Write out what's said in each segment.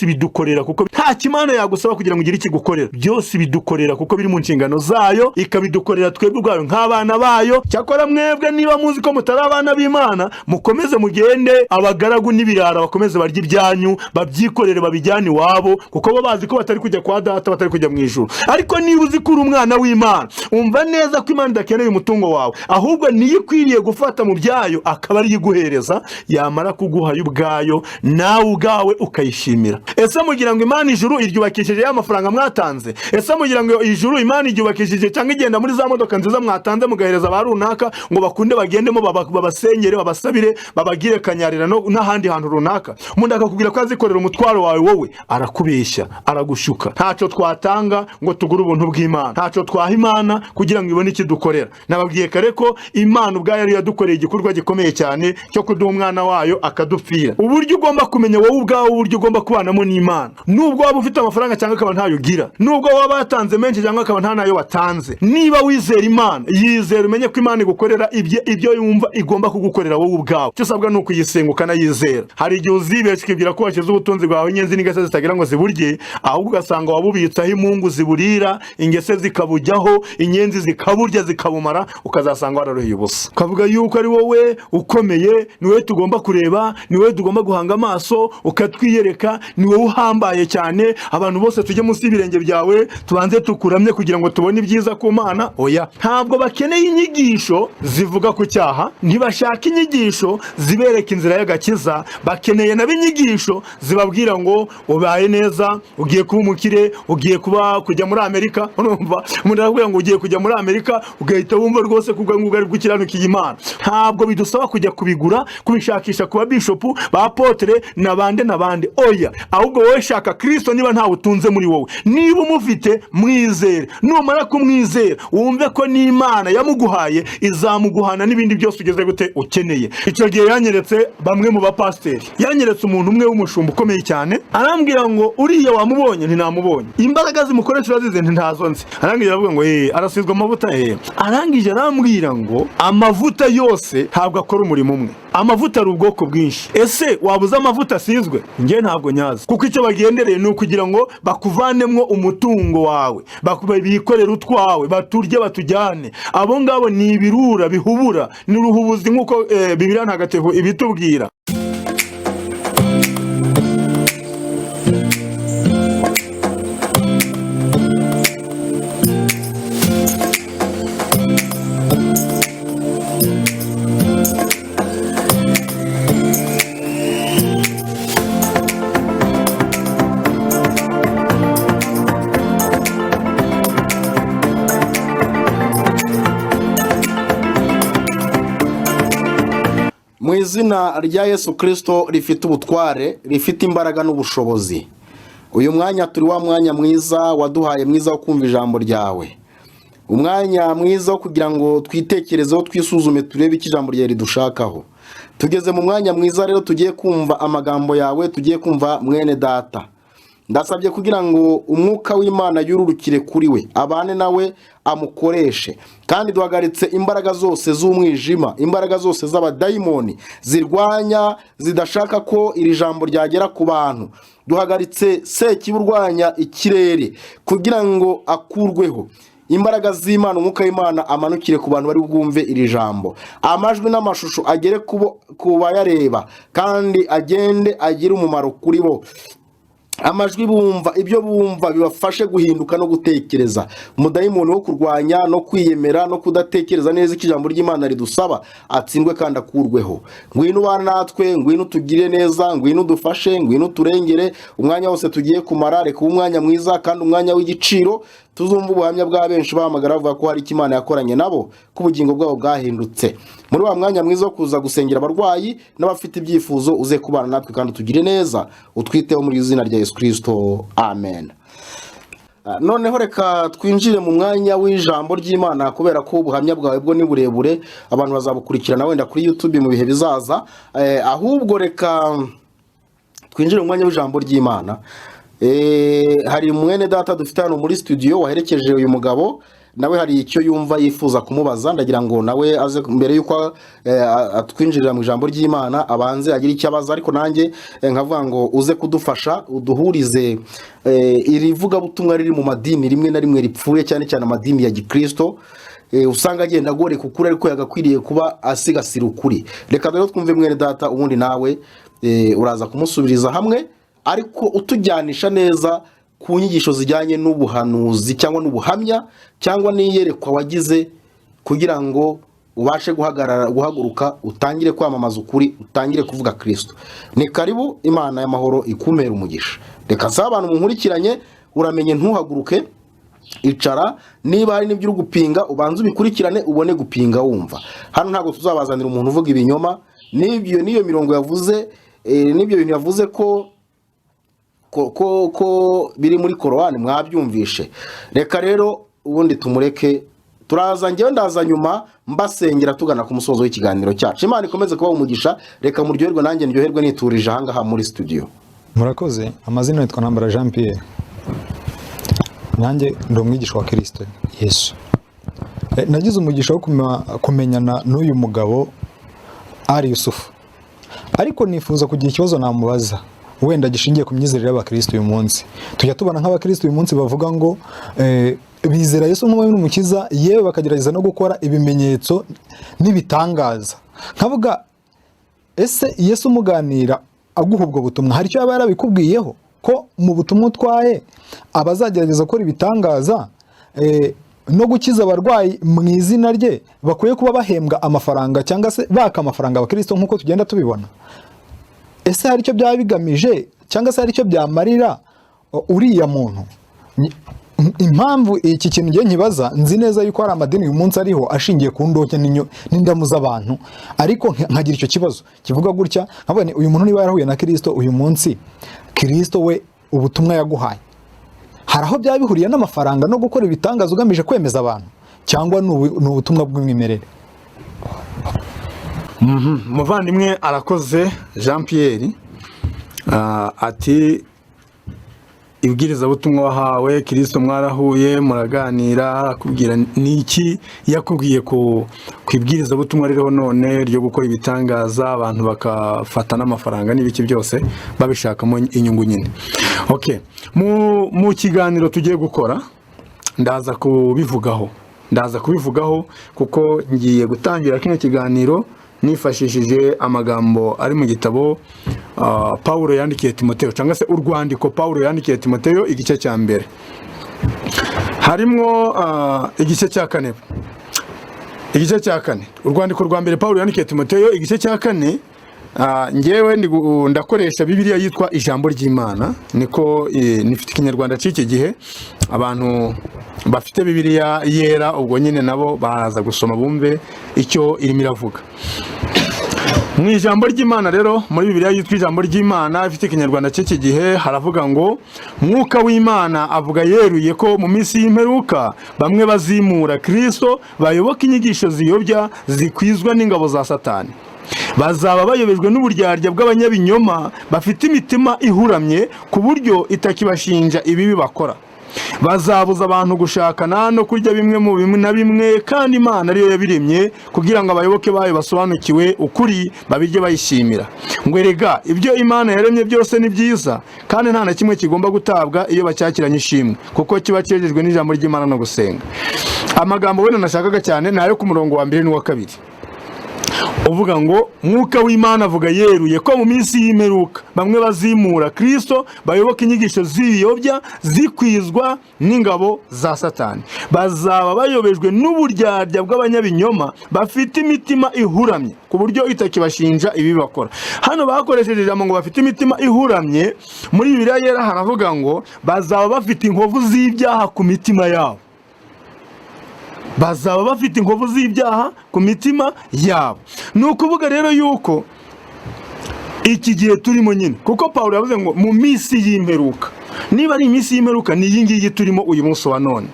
bidukorera kuko nta kimana yagusaba kugira ngo ugire ikigukorera, byose bidukorera kuko biri mu nshingano zayo, ikabidukorera twebwe ubwayo nk'abana bayo. Cyakora mwebwe niba muzi ko mutari abana b'Imana, mukomeze mugende abagaragu n'ibirara bakomeze barya ibyanyu, babyikorere babijyane iwabo, kuko bo bazi ko batari kujya kwa data, batari kujya mu ijuru. Ariko niba uzi ko uri umwana w'Imana, umva neza ko Imana idakeneye umutungo wawe, ahubwo niyo ikwiriye gufata mu byayo akaba ari iguhereza, yamara kuguha ubwayo nawe ubwawe ukayishimira. Ese mugira ngo Imana ijuru iryubakishije ya mafaranga mwatanze? Ese mugira ngo ijuru Imana iryubakishije cyangwa igenda muri za modoka nziza mwatanze mugahereza ba runaka ngo bakunde bagendemo babasengere babasabire babagire kanyarira n'ahandi hantu runaka? Umuntu akakubwira ko azikorera umutwaro wawe, wowe arakubeshya, aragushuka. Ntacyo twatanga ngo tugure ubuntu bw'Imana, ntacyo twaha Imana kugira ngo ibone ikidukorera. Nababwiye kare ko Imana ubwayo yari yadukoreye igikorwa gikomeye cyane cyo kuduha umwana wayo akadupfira. Uburyo ugomba kumenya wowe ubwawe uburyo ugomba kubanamo n'Imana, nubwo waba ufite amafaranga cyangwa akaba ntayo ugira, nubwo waba yatanze menshi cyangwa akaba nta nayo watanze, niba wizera Imana, yizera umenye ko Imana igukorera ibyo yumva igomba kugukorera wowe ubwawe. Icyo usabwa ni ukuyisenga ukanayizera. Hari igihe uzibeshya ukibwira ko washyize ubutunzi bwawe inyenzi n'ingese zitagira ngo ziburye, ahubwo ugasanga wabubitsaho imungu ziburira, ingese zikabujyaho, inyenzi zikaburya zikabumara, ukazasanga wararuhiye ubusa. Ukavuga yuko ari wowe ukomeye, ni wowe tugomba kureba, ni wowe tugomba guhanga amaso, ukatwiyereka, ni wowe uhambaye cyane, abantu bose tujye munsi y'ibirenge byawe tubanze tukuramye kugira ngo tubone ibyiza ku Mana. Oya, ntabwo bakeneye inyigisho zivuga ku cyaha, ntibashaka inyigisho zibereka inzira y'agakiza, bakeneye n'inyigisho zibabwira ngo ubaye neza, ugiye kuba umukire, ugiye kujya muri Amerika. Urumva umuntu aravuga ngo ugiye kujya muri Amerika, ugahita wumva rwose kuko ngugari gukiranukiye Imana. Ntabwo bidusaba kujya kubigura, kubishakisha kuba bishop, ba apotre nabande. Oya, ahubwo wowe shaka Kristo. Niba ntawe utunze muri wowe, niba umufite mwizere, numara kumwizera wumve ko n'Imana yamuguhaye izamuguhana n'ibindi byose ugeze gute ukeneye. Icyo gihe yanyeretse bamwe mu bapasteri, yanyeretse umuntu umwe w'umushumba ukomeye cyane, arambwira ngo uriya wamubonye? Ntinamubonye. Imbaraga zimukoresha urazize? Ntazo nzi. Arangije aravuga ngo arasizwe amavuta. Arangije arambwira ngo amavuta yose ntabwo akora umurimo umwe, amavuta ari ubwoko bwinshi. Ese wabuze amavuta asizwe? Nge ntabwo nyazi, kuko icyo bagendereye ni ukugira ngo bakuvanemwo umutungo wawe, bikorera utwawe, baturye batujyane. Abo ngabo ni ibirura bihubura, ni uruhubuzi nk'uko Bibiliya ntagatifu ibitubwira. Mu izina rya Yesu Kristo rifite ubutware, rifite imbaraga n'ubushobozi, uyu mwanya turi wa mwanya mwiza waduhaye mwiza wo kumva ijambo ryawe, umwanya mwiza wo kugira ngo twitekerezeho, twisuzume, turebe icyo ijambo ryawe ridushakaho. Tugeze mu mwanya mwiza rero, tugiye kumva amagambo yawe, tugiye kumva mwene data. Ndasabye kugira ngo umwuka w'Imana yururukire kuri we, abane nawe, amukoreshe. Kandi duhagaritse imbaraga zose z'umwijima, imbaraga zose z'abadayimoni zirwanya, zidashaka ko iri jambo ryagera ku bantu. Duhagaritse sekiburwanya ikirere kugira ngo akurweho. Imbaraga z'Imana, umwuka w'Imana amanukire ku bantu bari bwumve iri jambo, amajwi n'amashusho agere ku bayareba, kandi agende agire umumaro kuri bo. Amajwi bumva, ibyo bumva bibafashe guhinduka no gutekereza. Umudayimoni wo kurwanya no kwiyemera no kudatekereza neza icyo ijambo ry'Imana ridusaba atsindwe kandi akurweho. Ngwino ubana natwe, ngwino tugire neza, ngwino dufashe, ngwino turengere. Umwanya wose tugiye kumara, reka umwanya mwiza kandi umwanya w'igiciro, tuzumva ubuhamya bwa benshi bahamagara bavuga ko hari Imana yakoranye nabo, ko ubugingo bwabo bwahindutse. Muri wa mwanya mwiza wo kuza gusengera abarwayi n'abafite ibyifuzo, uze kubana natwe kandi tugire neza, utwiteho muri izina rya Yesu Kristo, amen. Noneho reka twinjire mu mwanya w'ijambo ry'Imana, kubera ko ubuhamya bwawe bwo ni burebure, abantu bazabukurikirana wenda kuri YouTube mu bihe bizaza. Ahubwo reka twinjire mu mwanya w'ijambo ry'Imana. Hari mwene data dufite hano muri studio waherekeje uyu mugabo, nawe hari icyo yumva yifuza kumubaza, ndagira ngo nawe aze mbere yuko atwinjirira mu ijambo ry'Imana abanze agira icyo abaza, ariko nanjye nkavuga ngo uze kudufasha uduhurize iri vugabutumwa riri mu madini rimwe na rimwe ripfuye, cyane cyane amadini ya Gikristo usanga agenda agoreka ukuri ariko yagakwiriye kuba asigasira ukuri. Reka rero twumve mwene data, ubundi nawe uraza kumusubiriza hamwe, ariko utujyanisha neza ku nyigisho zijyanye n'ubuhanuzi cyangwa n'ubuhamya cyangwa n'iyerekwa wagize, kugira ngo ubashe guhaguruka utangire kwamamaza ukuri, utangire kuvuga Kristo. Ni karibu, Imana y'amahoro ikumera umugisha. Reka saba abantu munkurikiranye, uramenye ntuhaguruke, icara, niba hari n'ibyo uri gupinga ubanze ubikurikirane ubone gupinga wumva. Hano ntabwo tuzabazanira umuntu uvuga ibinyoma, niyo mirongo yavuze n'ibyo bintu yavuze ko biri muri Korani mwabyumvishe. Reka rero ubundi tumureke, turaza njyewe ndaza nyuma mbasengera tugana ku musozo w'ikiganiro cyacu. Imana ikomeze kuba umugisha, reka muryoherwe nanjye ndyoherwe niturije ahangaha muri studio. Murakoze. Amazina yitwa Ntambara Jean Pierre, nanjye ndi umwigisha wa Kristo Yesu. Nagize umugisha wo kumenyana n'uyu mugabo Ari Yusufu, ariko nifuza kugira ikibazo namubaza wenda gishingiye ku myizerere y'abakristo uyu munsi. Tujya tubana nk'abakristo uyu munsi bavuga ngo bizera Yesu nk'umwami n'umukiza, yewe bakagerageza no gukora ibimenyetso n'ibitangaza. Nkavuga ese Yesu umuganira aguha ubwo butumwa, hari icyo yaba yarabikubwiyeho ko mu butumwa utwaye abazagerageza gukora ibitangaza no gukiza abarwayi mu izina rye bakwiye kuba bahembwa amafaranga cyangwa se baka amafaranga abakristo nk'uko tugenda tubibona? Ese hari icyo byaba bigamije cyangwa se hari icyo byamarira uriya muntu? Impamvu iki kintu ngiye nkibaza, nzi neza yuko hari amadini uyu munsi ariho ashingiye ku ndoke n'indamu z'abantu, ariko nkagira icyo kibazo kivuga gutya, nkabone uyu muntu niba yarahuye na Kristo uyu munsi, Kristo we ubutumwa yaguhaye hari aho byaba bihuriye n'amafaranga no gukora ibitangaza ugamije kwemeza abantu, cyangwa ni ubutumwa bw'umwimerere? Muvandimwe arakoze Jean Pierre, ati ibwiriza butumwa wahawe Kristo mwarahuye muraganira, akubwira niki yakubwiye ku ibwiriza butumwa rero none ryo gukora ibitangaza abantu bakafata n'amafaranga n'ibiki byose babishakamo inyungu nyine. Okay, mu kiganiro tugiye gukora ndaza kubivugaho kuko ngiye gutangira kino kiganiro nifashishije amagambo ari mu gitabo Paulo yandikiye Timoteyo, cyangwa se urwandiko Paulo yandikiye Timoteyo igice cya mbere, harimo igice cya kane, urwandiko rwa mbere Paulo yandikiye Timoteyo igice cya kane. Ngewe ndakoresha Bibiliya yitwa ijambo ry'Imana, niko nifite Ikinyarwanda cy'iki gihe. Abantu bafite Bibiliya yera ubwo nyine nabo baraza gusoma bumve icyo irimo iravuga. Mu ijambo ry'Imana rero, muri Bibiliya yitwa ijambo ry'Imana ifite Ikinyarwanda cy'iki gihe, haravuga ngo Mwuka w'Imana avuga yeruye ko mu minsi y'imperuka bamwe bazimura Kristo, bayoboka inyigisho ziyobya zikwizwa n'ingabo za Satani. Bazaba bayobejwe n'uburyarya bw'abanyabinyoma bafite imitima ihuramye ku buryo itakibashinja ibibi bakora. Bazabuza abantu gushakana no kurya bimwe na bimwe, kandi Imana ariyo yabiremye kugira ngo abayoboke bayo basobanukiwe ukuri babirye bayishimira. Ngo erega ibyo Imana yaremye byose ni byiza, kandi nta na kimwe kigomba gutabwa iyo bacyakiranye ishimwe, kuko kiba cyejejwe n'ijambo ry'Imana no gusenga. Amagambo wenda nashakaga cyane nayo ku murongo wa 1 n'uwa 2 uvuga ngo Mwuka w'Imana avuga yeruye ko mu minsi y'imperuka bamwe bazimura Kristo, bayoboka inyigisho ziyobya zikwizwa n'ingabo za Satani. Bazaba bayobejwe n'uburyarya bw'abanyabinyoma bafite imitima ihuramye ku buryo itakibashinja ibi bakora. Hano bakoresheje ijambo ngo bafite imitima ihuramye, muri Bibiliya yera haravuga ngo bazaba bafite inkovu z'ibyaha ku mitima yabo. Bazaba bafite inkovu z'ibyaha ku mitima yabo. Ni ukuvuga rero yuko iki gihe turimo nyine, kuko Paulo yavuze ngo mu minsi y'imperuka, niba ari iminsi y'imperuka ni iyi ngiyi turimo uyu munsi wa none.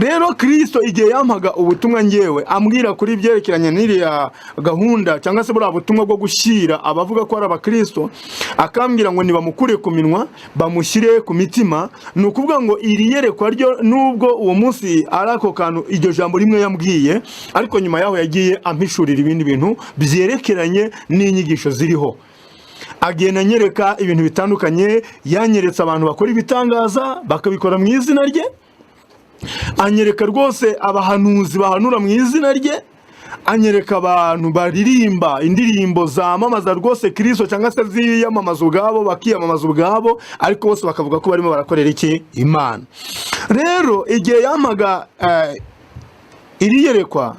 rero Kristo igihe yampaga ubutumwa ngewe ambwira kuri byerekeranye n'iriya gahunda cyangwa se buriya butumwa bwo gushyira abavuga ko ari abakristo, akambwira ngo nibamukure ku minwa bamushyire ku mitima. Ni ukuvuga ngo iri yerekwa ryo nubwo uwo munsi ari ako kantu iryo jambo rimwe yambwiye, ariko nyuma yaho yagiye ampishurira ibindi bintu byerekeranye n'inyigisho ziriho. Agenda anyereka ibintu bitandukanye, yanyeretse abantu bakora ibitangaza bakabikora mu izina rye, anyereka rwose abahanuzi bahanura mu izina rye, anyereka abantu baririmba indirimbo zamamaza rwose Kristo cyangwa se ziyamamaza ubwabo, bakiyamamaza ubwabo, ariko bose bakavuga ko barimo barakorera iki? Imana. Rero igihe yamaga iri yerekwa,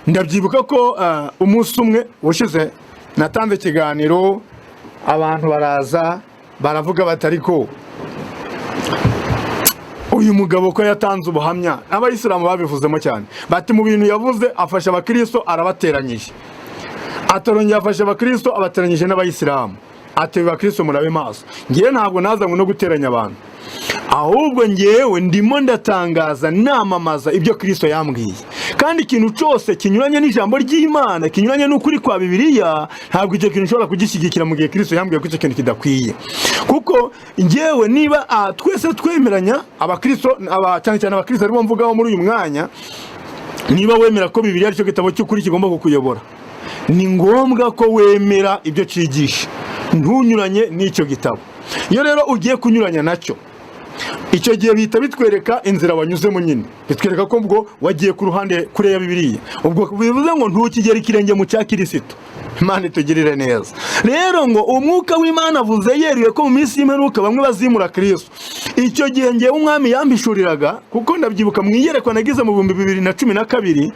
ndabyibuka ko umunsi umwe ushize natanze ikiganiro, abantu baraza baravuga batari ko uyu mugabo ko yatanze ubuhamya, abayisilamu babivuzemo cyane, bati mu bintu yavuze afasha abakristo arabateranyije, atorongera afasha abakristo abateranyije n'abayisilamu, ati abakristo murabe maso. Ngiye ntabwo nazanywe no guteranya abantu, ahubwo ngewe ndimo ndatangaza namamaza ibyo Kristo yambwiye, kandi ikintu cyose kinyuranye n'ijambo ry'Imana, kinyuranye n'ukuri kwa Bibiliya, ntabwo icyo kintu ushobora kugishyigikira mu gihe Kristo yambwiye ko icyo kintu kidakwiye. Kuko ngewe niba twese twemeranya abakristo, cyane cyane abakristo aribo mvugaho muri uyu mwanya, niba wemera ko Bibiliya ari cyo gitabo cy'ukuri kigomba kukuyobora, ni ngombwa ko wemera ibyo cyigisha, ntunyuranye n'icyo gitabo. Iyo rero ugiye kunyuranya nacyo, icyo gihe bihita bitwereka inzira wanyuzemo nyine, bitwereka ko ubwo wagiye ku ruhande kure ya Bibiliya, ubwo bivuze ngo ntukigere ikirenge mu cya Kristo. Imana itugirire neza. Rero ngo umwuka w'Imana avuze yeruye ko mu minsi y'imperuka bamwe bazimura Kristo. Icyo gihe ngewe umwami yambishuriraga, kuko ndabyibuka mu iyerekwa nagize mu 2012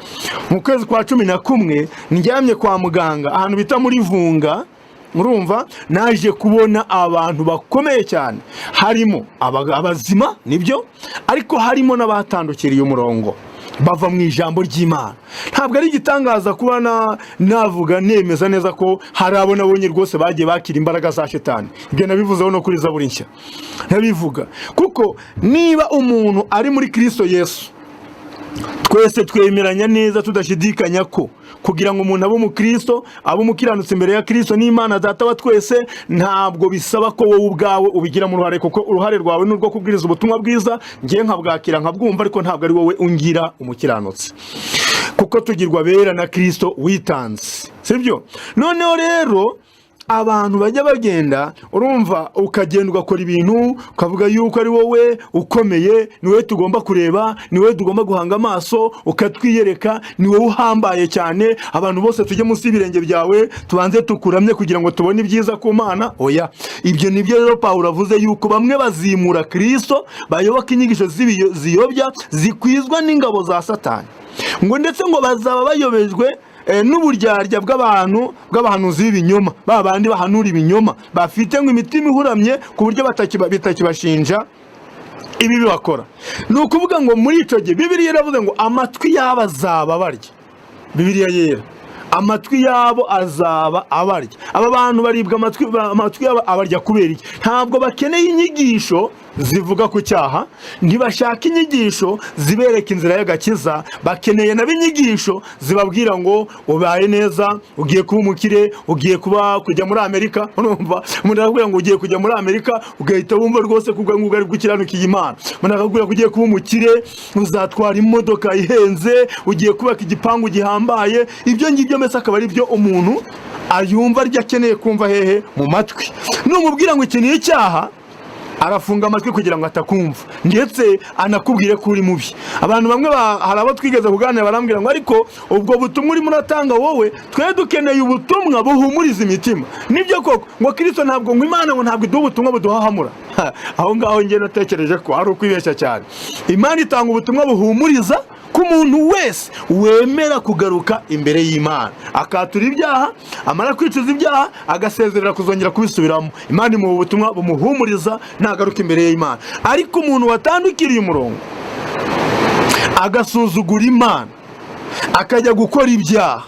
mu kwezi kwa 11, njyamye kwa muganga ahantu bita muri Vunga. Murumva, naje kubona abantu bakomeye cyane, harimo abazima nibyo, ariko harimo n'abatandukiriye umurongo bava mu ijambo ry'Imana. Ntabwo ari igitangaza kuba navuga nemeza neza ko hari abo nabonye rwose bagiye bakira imbaraga za Shetani. Ibyo nabivuzeho no kuri Zaburi nshya nabivuga, kuko niba umuntu ari muri Kristo Yesu, twese twemeranya neza tudashidikanya ko kugira ngo umuntu abe umukristo, abe umukiranutsi imbere ya Kristo n'Imana Data wa twese, ntabwo bisaba ko wowe ubwawe ubigira mu ruhare, kuko uruhare rwawe ni urwo kubwiriza ubutumwa bwiza, ngiye nkabwakira nkabwumva, ariko ntabwo ari wowe ungira umukiranutsi, kuko tugirwa bera na Kristo witanze, sibyo? Noneho rero abantu bajya bagenda, urumva, ukagenda ugakora ibintu ukavuga yuko ari wowe ukomeye, ni wowe tugomba kureba, ni wowe tugomba guhanga amaso, ukatwiyereka, ni wowe uhambaye cyane, abantu bose tujye munsi y'ibirenge byawe tubanze tukuramye kugira ngo tubone ibyiza ku Mana. Oya, ibyo nibyo rero Pawulo avuze yuko bamwe bazimura Kristo, bayoboka inyigisho ziyobya zikwizwa n'ingabo za Satani, ngo ndetse ngo bazaba bayobejwe n'uburyarya bw'abahanuzi b'ibinyoma, babandi bahanura ibinyoma, bafite ngo imitima ihuramye ku buryo bitakibashinja ibi bakora. Ni ukuvuga ngo muri icyo gihe Bibiliya iravuze ngo amatwi yabo azaba abarya. Bibiliya yera, amatwi yabo azaba abarya. Aba bantu baribwa amatwi yabo abarya kubera iki? Ntabwo bakeneye inyigisho zivuga ku cyaha, ntibashaka inyigisho zibereka inzira y'agakiza, bakeneye n'inyigisho zibabwira ngo ubaye neza, ugiye kuba umukire, ugiye kujya muri Amerika. Urumva, umuntu arakubwira ngo ugiye kujya muri Amerika, ugahita wumva rwose kuvuga ngo ugari gukiranukiye Imana. Umuntu arakubwira ngo ugiye kuba umukire, uzatwara imodoka ihenze, ugiye kubaka igipangu gihambaye. Ibyo ngibyo mbese akaba ari byo umuntu ayumva arya akeneye kumva hehe? Mu matwi. Numubwira ngo iki ni icyaha, arafunga amatwi kugira ngo atakumva, ndetse anakubwire ko uri mubi. Abantu bamwe hari abo twigeze kuganira barambwira ngo ariko ubwo butumwa urimo uratanga wowe, twe dukeneye ubutumwa buhumuriza imitima. Nibyo koko, ngo Kristo ntabwo, ngo Imana ngo ntabwo iduha ubutumwa buduhahamura. Aho ngaho njye natekereje ko ari ukwibeshya cyane. Imana itanga ubutumwa buhumuriza ku muntu wese wemera kugaruka imbere y'Imana, akatura ibyaha, amara kwicuza ibyaha, agasezerera kuzongera kubisubiramo. Imana imuha ubutumwa bumuhumuriza nagaruka imbere y'Imana. Ariko umuntu watandukiriye umurongo, agasuzugura Imana, akajya gukora ibyaha,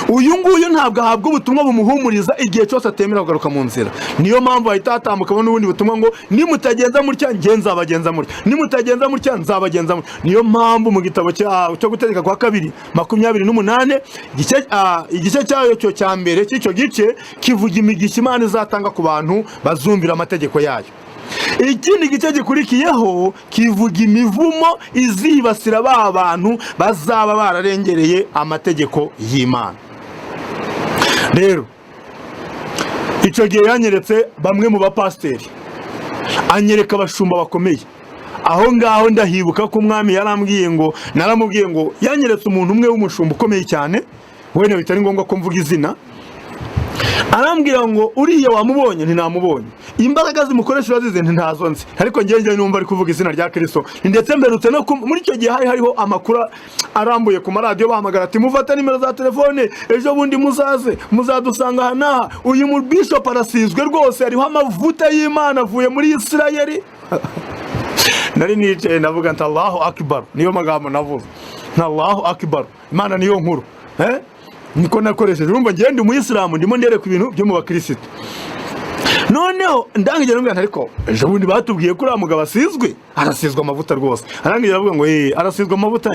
uyu nguyu ntabwo ahabwa ubutumwa bumuhumuriza igihe cyose atemera kugaruka mu nzira. Niyo mpamvu ahita hatambukamo n'ubundi butumwa ngo nimutagenza mutya njye nzabagenza mutya, nimutagenza mutya nzabagenza mutya. Niyo mpamvu mu gitabo cyo gutegeka kwa 2:28 igice cyayo cyo cya mbere cy'icyo gice kivuga imigisha Imana izatanga ku bantu bazumvira amategeko yayo. Ikindi gice gikurikiyeho kivuga imivumo izibasira ba bantu bazaba bararengereye amategeko y'Imana. Rero icyo gihe yanyeretse bamwe mu bapasteri, anyereka abashumba bakomeye. Aho ngaho ndahibuka ko umwami naramubwiye ngo yanyeretse umuntu umwe w'umushumba ukomeye cyane, wene bitari ngombwa ko mvuga izina. Arambwira ngo uriya wamubonye? Ntinamubonye. Imbaraga zimukoresha urazize? Ntazo nzi. Ariko njye numva ari kuvuga izina rya Kristo. Ndetse mberutse no muri icyo gihe hariho amakuru arambuye ku maradiyo bahamagara ati mufata nimero za telefone ejo bundi muzadusanga hanaha. Uyu mu bishop arasizwe rwose, ariho amavuta y'Imana avuye muri Isirayeli. Nari nicaye ndavuga nti Allahu Akbar, niyo magambo navuze. Allahu Akbar, Imana niyo nkuru. Niko nakoresheje. Urumva ngiye ndi umuyisilamu ndimo ndereka ibintu byo mu bakristo. Noneho ndangije n'ubwo ariko ejo bundi batubwiye ko mugabo asizwe, arasizwe amavuta rwose. Arangije aravuga ngo arasizwe amavuta.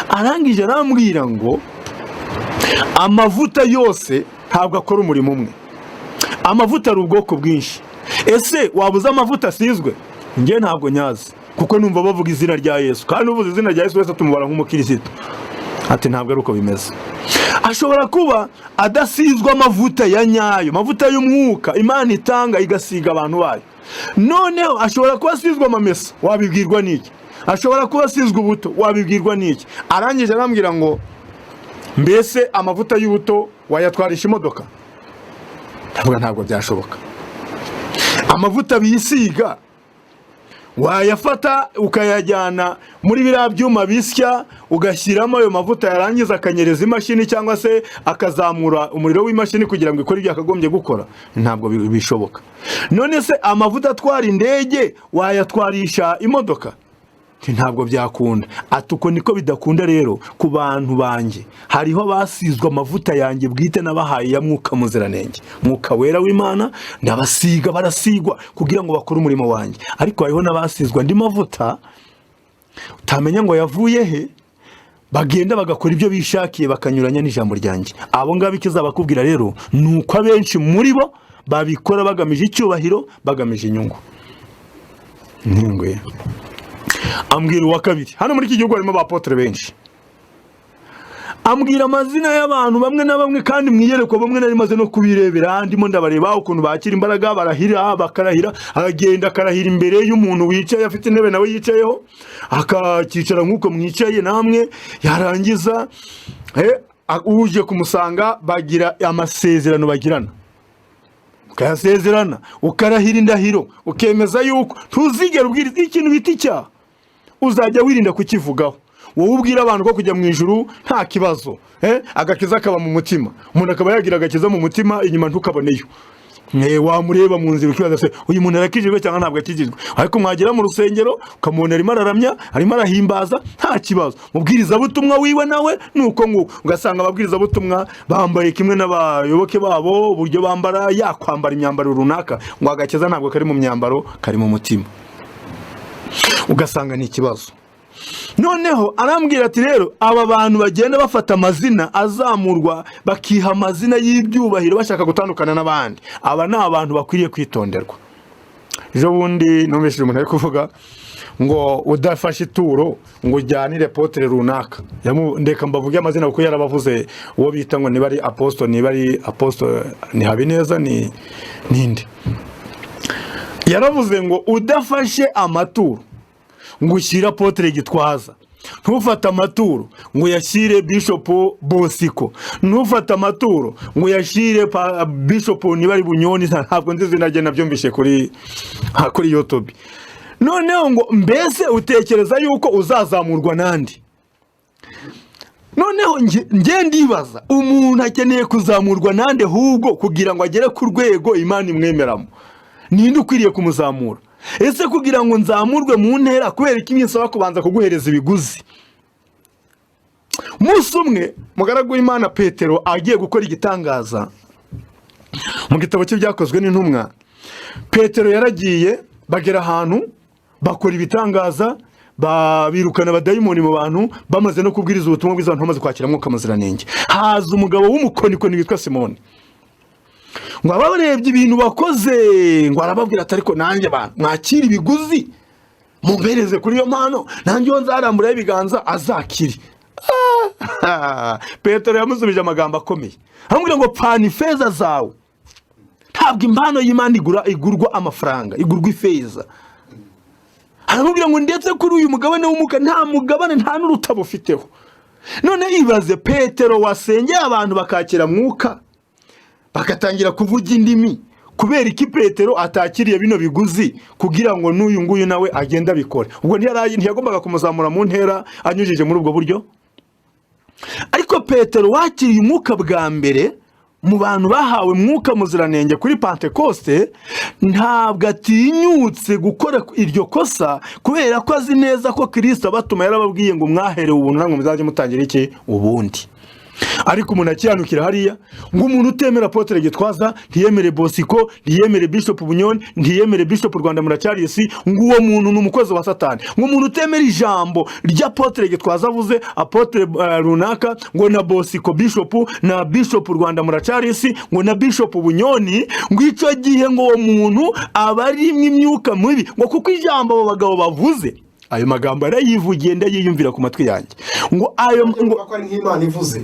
Arangije arambwira ngo amavuta yose ntabwo akora umurimo umwe, amavuta ari ubwoko bwinshi. Ese wabuza amavuta asizwe? Ngiye ntabwo nyazi kuko numva bavuga izina rya Yesu, kandi uvuze izina rya Yesu wese tumubara nk'umukristo. Ati ntabwo ari uko bimeze. Ashobora kuba adasizwa amavuta ya nyayo, amavuta y'umwuka Imana itanga igasiga abantu bayo. Noneho ashobora kuba asizwa amamesa, wabibwirwa n'iki? Ashobora kuba asizwa ubuto, wabibwirwa n'iki? Arangije arambwira ngo mbese amavuta y'ubuto wayatwarisha imodoka? Ndavuga ntabwo byashoboka. Amavuta bisiga wayafata ukayajyana muri biriya byuma bisya, ugashyiramo ayo mavuta, yarangiza akanyereza imashini cyangwa se akazamura umuriro w'imashini kugira ngo ikore ibyo akagombye gukora? Ntabwo bishoboka. None se amavuta atwara indege wayatwarisha imodoka? Ntabwo byakunda. Atuko niko bidakunda rero ku bantu banjye. Hariho basizwe amavuta yanjye bwite nabahaye ya mwuka muziranenge, mwuka wera w'Imana, ndabasiga barasigwa kugira ngo bakore umurimo wanjye. Ariko hariho n'abasizwa andi mavuta utamenya ngo yavuye he, bagenda bagakora ibyo bishakiye bakanyuranya n'ijambo ryanjye. Abo ngabo ikizabakubwira rero nuko abenshi muri bo babikora bagamije icyubahiro, bagamije inyungu. Ntingwe ambwira uwa kabiri. Hano muri iki gihugu harimo abapotre benshi. Ambwira amazina y'abantu bamwe na bamwe, kandi mwiyereko bamwe nari maze no kubirebera, ndimo ndabareba ukuntu bakira imbaraga, barahira bakarahira, agenda akarahira imbere y'umuntu wicaye afite intebe nawe yicayeho, akakicara nk'uko mwicaye namwe. Yarangiza uje kumusanga bagira amasezerano bagirana, ukayasezerana, ukarahira indahiro, ukemeza yuko ntuzigera ubwiriza ikintu bita icyaha, uzajya wirinda kukivugaho. Wowe ubwira abantu ko kujya mu ijuru nta kibazo, agakiza kaba mu mutima. Umuntu akaba yagira agakiza mu mutima, inyuma ntukaboneyo. Wamureba mu nzira ukibaza se uyu muntu arakijijwe cyangwa ntabwo akijijwe. Ariko mwagera mu rusengero ukamubona arimo araramya, arimo arahimbaza, nta kibazo. Mubwiriza butumwa wiwe nawe nuko nguko. Ugasanga ababwiriza butumwa bambaye kimwe n'abayoboke babo, uburyo bambara, yakwambara imyambaro runaka, ngo agakiza ntabwo kari mu myambaro, kari mu mutima. Ugasanga ni ikibazo. Noneho arambwira ati rero aba bantu bagenda bafata amazina azamurwa, bakiha amazina y'ibyubahiro bashaka gutandukana n'abandi, aba ni abantu bakwiriye kwitonderwa. Ejo bundi numvise umuntu ari kuvuga ngo udafashe ituro ngo ujyanire potere runaka. Ndeka mbavuge amazina kuko yarabavuze uwo bita ngo niba ari apostle ni Habineza ni ninde. Yaravuze ngo udafashe amaturo ngo ushyire Apotre Gitwaza, ntufate amaturo ngo yashyire Bishop Bosiko, ntufate amaturo ngo yashyire Bishop niba ari Bunyoni, ntabwo nzi izina rye, nabyumvishe kuri YouTube. Noneho ngo mbese utekereza yuko uzazamurwa nandi? Noneho nge ndibaza umuntu akeneye kuzamurwa nande ahubwo kugira ngo agere ku rwego Imana imwemeramo? Ninde ukwiriye kumuzamura? Ese kugira ngo nzamurwe mu ntera kubera iki bisaba kubanza kuguhereza ibiguzi? Mu umunsi umwe mugaragu w'Imana Petero agiye gukora igitangaza mu gitabo cye byakozwe n'intumwa. Petero yaragiye bagera ahantu bakora ibitangaza, birukana abadayimoni mu bantu, bamaze no kubwiriza ubutumwa bwiza abantu bamaze kwakira Mwuka Muziranenge. Haza umugabo w'umukonikoni witwa Simoni, ngo abarebye ibintu bakoze, ngo arababwira ati ariko nanjye mwakira ibiguzi mumpereze kuri iyo mpano, nanjye yo nzarambura ibiganza azakiri. Petero yamusubije amagambo akomeye, amubwira ngo pfana ifeza zawe, ntabwo impano y'Imana igurwa amafaranga, igurwa ifeza. Aramubwira ngo ndetse kuri uyu mugabane w'umwuka nta mugabane nta n'urutabo ufiteho. None ibaze Petero wasengeye abantu bakakira Mwuka, bagatangira kuvuga indimi, kubera iki Petero atakiriye bino biguzi kugira ngo n'uyu nguyu nawe agenda bikore? Ubwo ntiyagombaga kumuzamura mu ntera anyujije muri ubwo buryo? Ariko Petero wakiriye Umwuka bwa mbere mu bantu bahawe Mwuka Muziranenge kuri Pentekoste, ntabwo atinyutse gukora iryo kosa, kubera ko azi neza ko Kristo abatuma yarababwiye ngo mwaherewe ubuntu namwe muzajye mutangira iki ubundi. Ariko umuntu akiranukira hariya ngo umuntu utemera Apotre Gitwaza, ntiyemere Bosiko, ntiyemere Bishop Bunyoni, ntiyemere Bishop Rwanda Muracyarius, ngo uwo muntu ni umukozi wa Satani. Ngo umuntu utemera ijambo rya Apotre Gitwaza avuze, Apotre runaka, ngo na Bosiko Bishop, na Bishop Rwanda Muracyarius, ngo na Bishop Bunyoni, ngo icyo gihe ngo uwo muntu aba ari imyuka mibi, ngo kuko ijambo abo bagabo bavuze, ayo magambo arayivugiye ndayiyumvira ku matwi yanjye, ngo ayo ngo ari nk'Imana ivuze.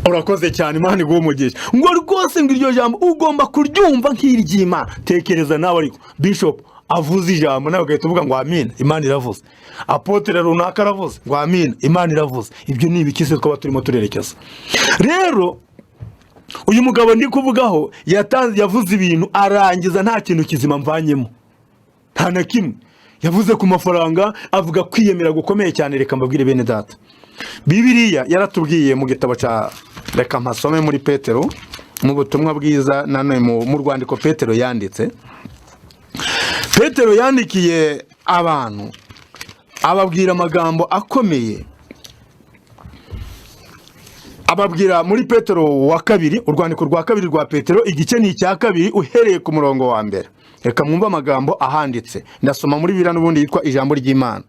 Urakoze cyane, Imana iguhe umugisha. Ngo rwose ngo iryo jambo ugomba kuryumva nk'iry'Imana. Tekereza nawe ariko Bishop avuze ijambo nawe ugahita uvuga ngo amina, Imana iravuze. Apotre runaka aravuze ngo amina, Imana iravuze. Ibyo ni ibikise twaba turimo turerekeza. Rero uyu mugabo ndi kuvugaho yavuze ibintu arangiza nta kintu kizima mvanyemo, nta na kimwe. Yavuze ku mafaranga, avuga kwiyemera gukomeye cyane. Reka mbabwire bene data, Bibiliya yaratubwiye mu gitabo cya, reka mpasome muri Petero, mu butumwa bwiza nanone mu rwandiko Petero yanditse. Petero yandikiye abantu ababwira amagambo akomeye, ababwira muri Petero wa kabiri, urwandiko rwa kabiri rwa Petero, igice ni icya kabiri uhereye ku murongo wa mbere. Reka mwumva amagambo ahanditse, ndasoma muri Bibiliya n'ubundi yitwa ijambo ry'Imana.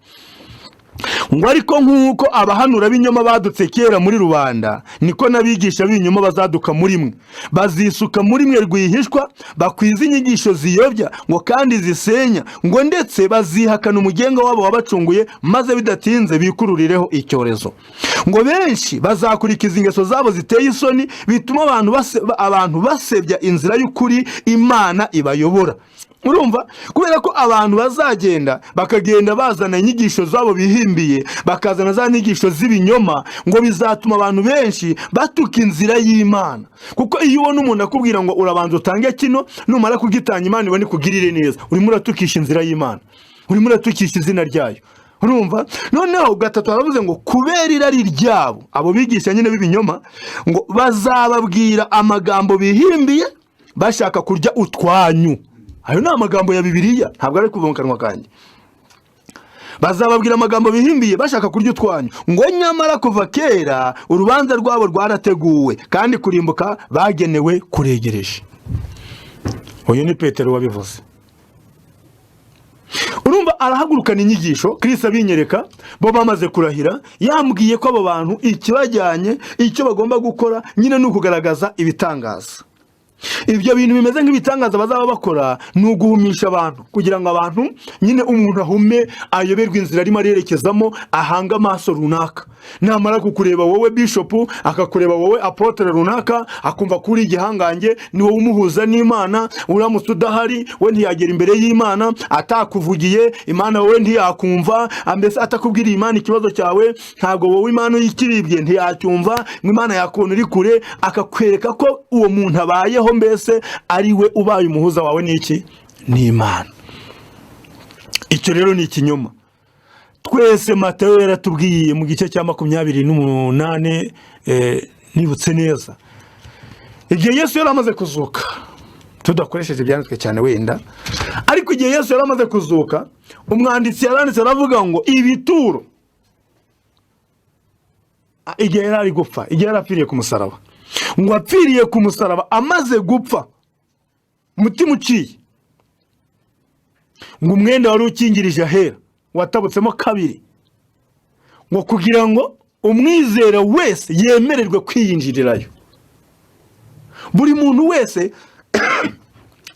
Ngo ariko nk'uko abahanura b'inyoma badutse kera muri rubanda, niko n'abigisha b'inyoma bazaduka muri mwe, bazisuka muri mwe rwihishwa, bakwiza inyigisho ziyobya ngo kandi zisenya, ngo ndetse bazihakana umugenga wabo wabacunguye, maze bidatinze bikururireho icyorezo. Ngo benshi bazakurikiza ingeso zabo ziteye isoni, bituma abantu basebya inzira y'ukuri Imana ibayobora. Urumva, kubera ko abantu bazagenda bakagenda bazana inyigisho zabo bihimbiye, bakazana za nyigisho z'ibinyoma, ngo bizatuma abantu benshi batuka inzira y'Imana. Kuko iyo ubona umuntu akubwira ngo urabanza utange kino, numara kugitanga Imana ibone kugirire neza, urimo uratukisha inzira y'Imana, urimo uratukisha izina ryayo. Urumva, noneho gatatu aravuze ngo kubera irari ryabo, abo bigisha nyine b'ibinyoma, ngo bazababwira amagambo bihimbiye bashaka kurya utwanyu. Ayo ni amagambo ya Bibiliya, ntabwo ari kuva mu kanwa kanjye. Bazababwira amagambo bihimbiye bashaka kurya utwanyu, ngo nyamara kuva kera urubanza rwabo rwarateguwe, kandi kurimbuka bagenewe kuregereje. Uyu ni Petero wabivuze. Urumva, arahagurukana inyigisho, Kristo abinyereka, bo bamaze kurahira, yambwiye ko abo bantu ikibajyanye, icyo bagomba gukora nyine ni ukugaragaza ibitangaza. Ibyo bintu bimeze nk'ibitangaza bazaba bakora ni uguhumisha abantu, kugira ngo abantu nyine umuntu ahume, ayoberwe inzira arimo arerekezamo, ahanga amaso runaka. Namara kukureba wowe Bishop, akakureba wowe Apotre runaka, akumva kuri igihangange, ni wowe umuhuza n'Imana. Uramutse udahari, we ntiyagera imbere y'Imana, atakuvugiye Imana wowe ntiyakumva, ambese atakubwira Imana ikibazo cyawe, ntabwo wowe Imana yikiribye ntiyacyumva, Imana yakubona uri kure, akakwereka ko uwo muntu abayeho, mbese ari we ubaye umuhuza wawe n'iki n'Imana. Icyo rero ni ikinyoma. Twese Matayo yaratubwiye mu gice cya 28, nibutse neza, igihe Yesu yari amaze kuzuka, tudakoresheje ibyanditswe cyane wenda, ariko igihe Yesu yari amaze kuzuka, umwanditsi yaranditse aravuga ngo ibituro igihe yari ari gupfa, igihe yari apfiriye ku musaraba, ngo apfiriye ku musaraba amaze gupfa umutima uciye, ngo umwenda wari ukingirije ahera watabutsemo kabiri, ngo kugira ngo umwizera wese yemererwe kwiyinjirirayo. Buri muntu wese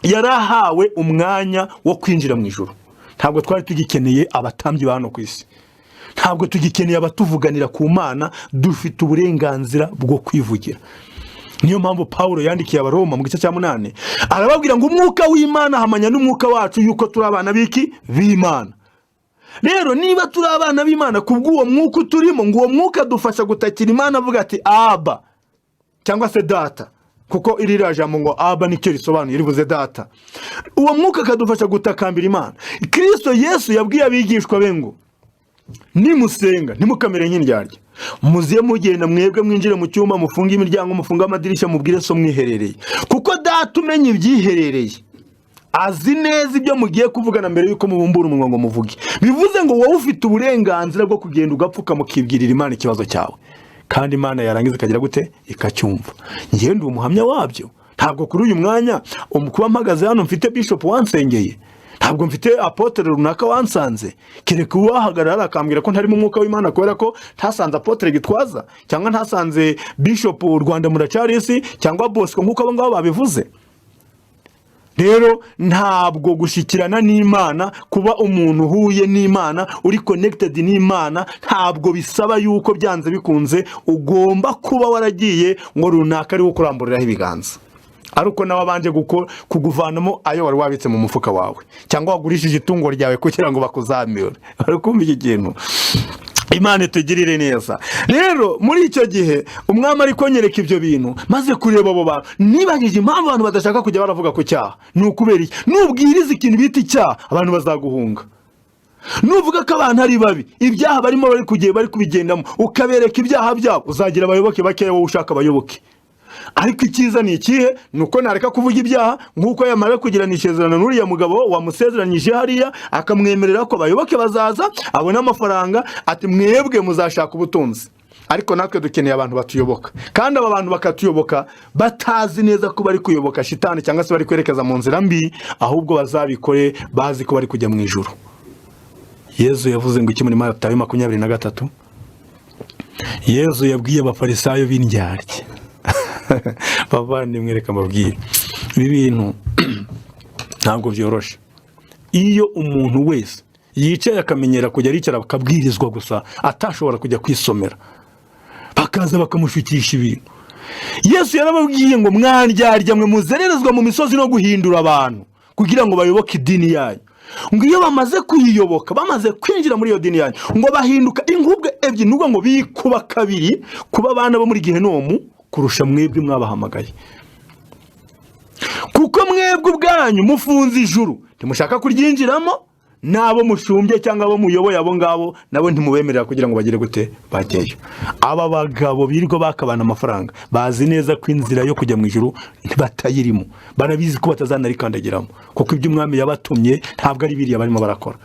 yari ahawe umwanya wo kwinjira mu ijuru. Ntabwo twari tugikeneye abatambyi ba hano ku isi, ntabwo tugikeneye abatuvuganira ku Mana, dufite uburenganzira bwo kwivugira. Niyo mpamvu Pawulo yandikiye Abaroma mu gice cya 8 arababwira ngo umwuka w'Imana hamanya n'umwuka wacu yuko turi abana b'iki b'Imana. Rero niba turi abana b'Imana kubw'uwo mwuka turimo, ngo uwo mwuka dufasha gutakira Imana avuga ati Aba cyangwa se data, kuko iri jambo ngo Aba nicyo risobanuye, rivuze data. Uwo mwuka kadufasha gutakambira Imana. Kristo Yesu yabwiye abigishwa be ngo nimusenga ntimukamere nk'indyarya, muziye mugenda mwebwe mwinjire mu cyumba, mufunge imiryango, mufunge amadirishya, mubwire so mwiherereye, kuko data umenya ibyiherereye azi neza ibyo mugiye kuvugana mbere yuko mubumbura umunwa ngo muvuge. Bivuze ngo wowe ufite uburenganzira bwo kugenda ugapfuka mukibwirira Imana ikibazo cyawe, kandi Imana yarangiza ikagira gute ikacyumva. Ngiye ndi umuhamya wabyo. Ntabwo kuri uyu mwanya kuba mpagaze hano mfite bishop wansengeye, ntabwo mfite apotre runaka wansanze, kereka uwahagarara akambwira ko ntari mu mwuka w'Imana kubera ko ntasanze apotre Gitwaza cyangwa ntasanze bishop Rwanda Muracarisi cyangwa Bosco nk'uko abo ngabo babivuze. Rero ntabwo gushikirana n'Imana, kuba umuntu uhuye n'Imana, uri connected n'Imana, ntabwo bisaba yuko byanze bikunze ugomba kuba waragiye ngo runaka ari wo kuramburiraho ibiganza, aruko nawe abanje kuguvanamo ayo wari wabitse mu mufuka wawe, cyangwa wagurishije itungo ryawe kugira ngo bakuzamire. Barakumva iki kintu. Imana itugirire neza. Rero muri icyo gihe umwami ariko nyereka ibyo bintu, maze kureba abo bantu nibagije impamvu abantu badashaka kujya baravuga ku cyaha. Ni ukubera iki? Nubwiriza ikintu bita icyaha, abantu bazaguhunga. Nuvuga ko abantu ari babi, ibyaha barimo bari kubigendamo, ukabereka ibyaha byabo, uzagira abayoboke bakeya wowe ushaka abayoboke. Ariko icyiza ni ikihe? Nuko nareka kuvuga ibyaha, nk'uko yamara kugirana isezerano n'uriya mugabo wamusezeranyije hariya, akamwemerera ko abayoboke bazaza abona amafaranga, ati mwebwe muzashaka ubutunzi. Ariko natwe dukeneye abantu batuyoboka, kandi aba bantu bakatuyoboka batazi neza ko bari kuyoboka shitani cyangwa se bari kwerekeza mu nzira mbi, ahubwo bazabikore bazi ko bari kujya mu ijuru. Yesu yavuze ngo iki muri Matayo 23? Yesu yabwiye abafarisayo b'indyarya, bavandimwe reka mbabwire, ibi bintu ntabwo byoroshe. Iyo umuntu wese yicaye akamenyera kujya aricara bakabwirizwa gusa, atashobora kujya kwisomera, bakaza bakamushukisha ibintu. Yesu yarababwiye ngo mwandyarya mwe muzererezwa mu misozi no guhindura abantu kugira ngo bayoboke idini yanyu. Ngo iyo bamaze kuyiyoboka, bamaze kwinjira muri iyo dini yanyu, ngo bahinduka inkubwe ebyiri, nubwo ngo bikuba kabiri kuba abana bo muri Gehinomu kurusha mwebwe mwabahamagaye. Kuko mwebwe ubwanyu mufunze ijuru, ntimushaka kuryinjiramo, nabo mushumbye cyangwa abo muyoboye abo ngabo nabo ntimubemerera kugira ngo bagire gute bageyo. Aba bagabo birirwa bakabana amafaranga bazi neza ko inzira yo kujya mu ijuru batayirimo, barabizi ko batazanarikandagiramo, kuko ibyo umwami yabatumye ntabwo ari biriya barimo barakora.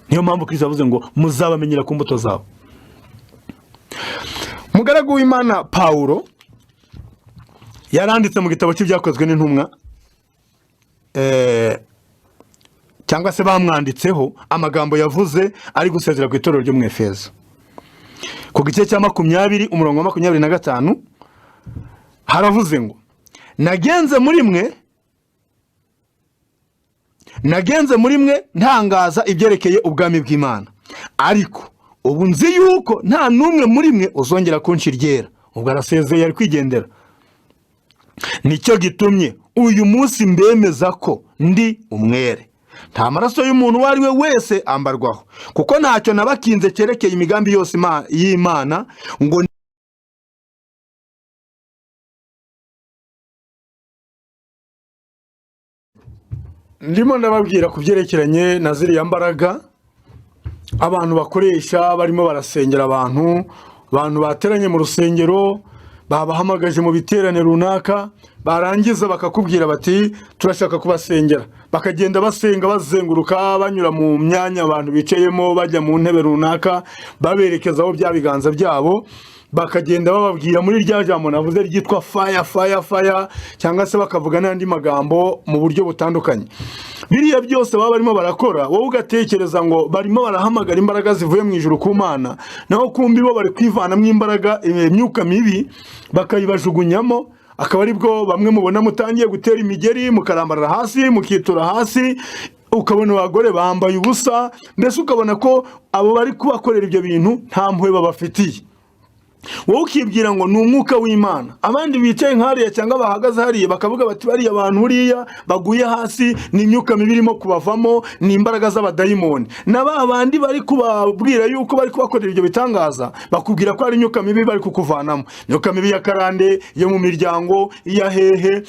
Niyo mpamvu Kristo yavuze ngo muzabamenyera ku mbuto zabo. Mugaragu w'Imana Pawulo yaranditse mu gitabo cy'ibyakozwe n'intumwa, cyangwa se bamwanditseho amagambo yavuze ari gusezera ku itorero ryo mu Efeso. Ku gice cya 20 umurongo wa 25 haravuze ngo nagenze muri mwe ntangaza ibyerekeye ubwami bw'Imana, ariko ubu nzi yuko nta numwe muri mwe uzongera kunshiriyera. Ubwo arasezeye ari kwigendera. Nicyo gitumye uyu munsi mbemeza ko ndi umwere, nta maraso y'umuntu wari we wese ambarwaho, kuko ntacyo nabakinze cyerekeye imigambi yose y'Imana ngo ndimo ndababwira ku byerekeranye na ziriya mbaraga abantu bakoresha barimo barasengera abantu bateranye mu rusengero, babahamagaje mu biterane runaka, barangiza bakakubwira bati turashaka kubasengera, bakagenda basenga bazenguruka banyura mu myanya abantu bicayemo, bajya mu ntebe runaka baberekeza aho bya biganza byabo, bakagenda bababwira muri rya jambo navuze ryitwa fire fire fire, cyangwa se bakavuga n'andi magambo mu buryo butandukanye. Biriya byose baba barimo barakora, wowe ugatekereza ngo barimo barahamagara imbaraga zivuye mu ijuru ku Mana, naho kumbi bo bari kwivanamo imbaraga, imyuka mibi bakayibajugunyamo. Akaba ari bwo bamwe mubona mutangiye gutera imigeri, mukarambarara hasi, mukitura hasi, ukabona abagore bambaye ubusa, mbese ukabona ko abo bari kubakorera ibyo bintu nta mpuhwe babafitiye. Wowe ukibwira ngo ni umwuka w'Imana, abandi bicaye nk'ariya cyangwa bahagaze hariya bakavuga bati bariya abantu buriya baguye hasi ni imyuka mibi irimo kubavamo, ni imbaraga z'abadayimoni. Na ba bandi bari kubabwira yuko bari kubakorera ibyo bitangaza bakubwira ko ari imyuka mibi bari kukuvanamo, imyuka mibi ya karande, yo mu miryango, iya hehe,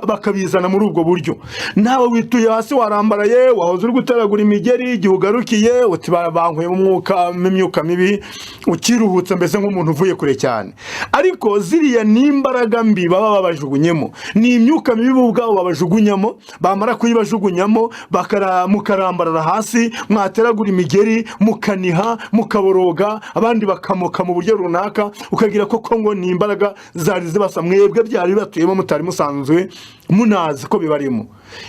bakabizana muri ubwo buryo. Nawe wituye hasi warambaraye, wahoze uri gutaragura imigeri, igihe ugarukiye uti bankuye mu mwuka, imyuka mibi, ukiruhutse mbese nk'umuntu uvuye kure cyane. Ariko ziriya ni imbaraga mbi baba babajugunyemo, ni imyuka mibi ubwabo babajugunyamo. Bamara kuyibajugunyamo mukarambarara hasi, mwateragura imigeri, mukaniha, mukaboroga, abandi bakamoka mu buryo runaka, ukagira koko ngo ni imbaraga zari zibasa mwebwe byari batuyemo mutari musanzwe munazi ko bibarimo.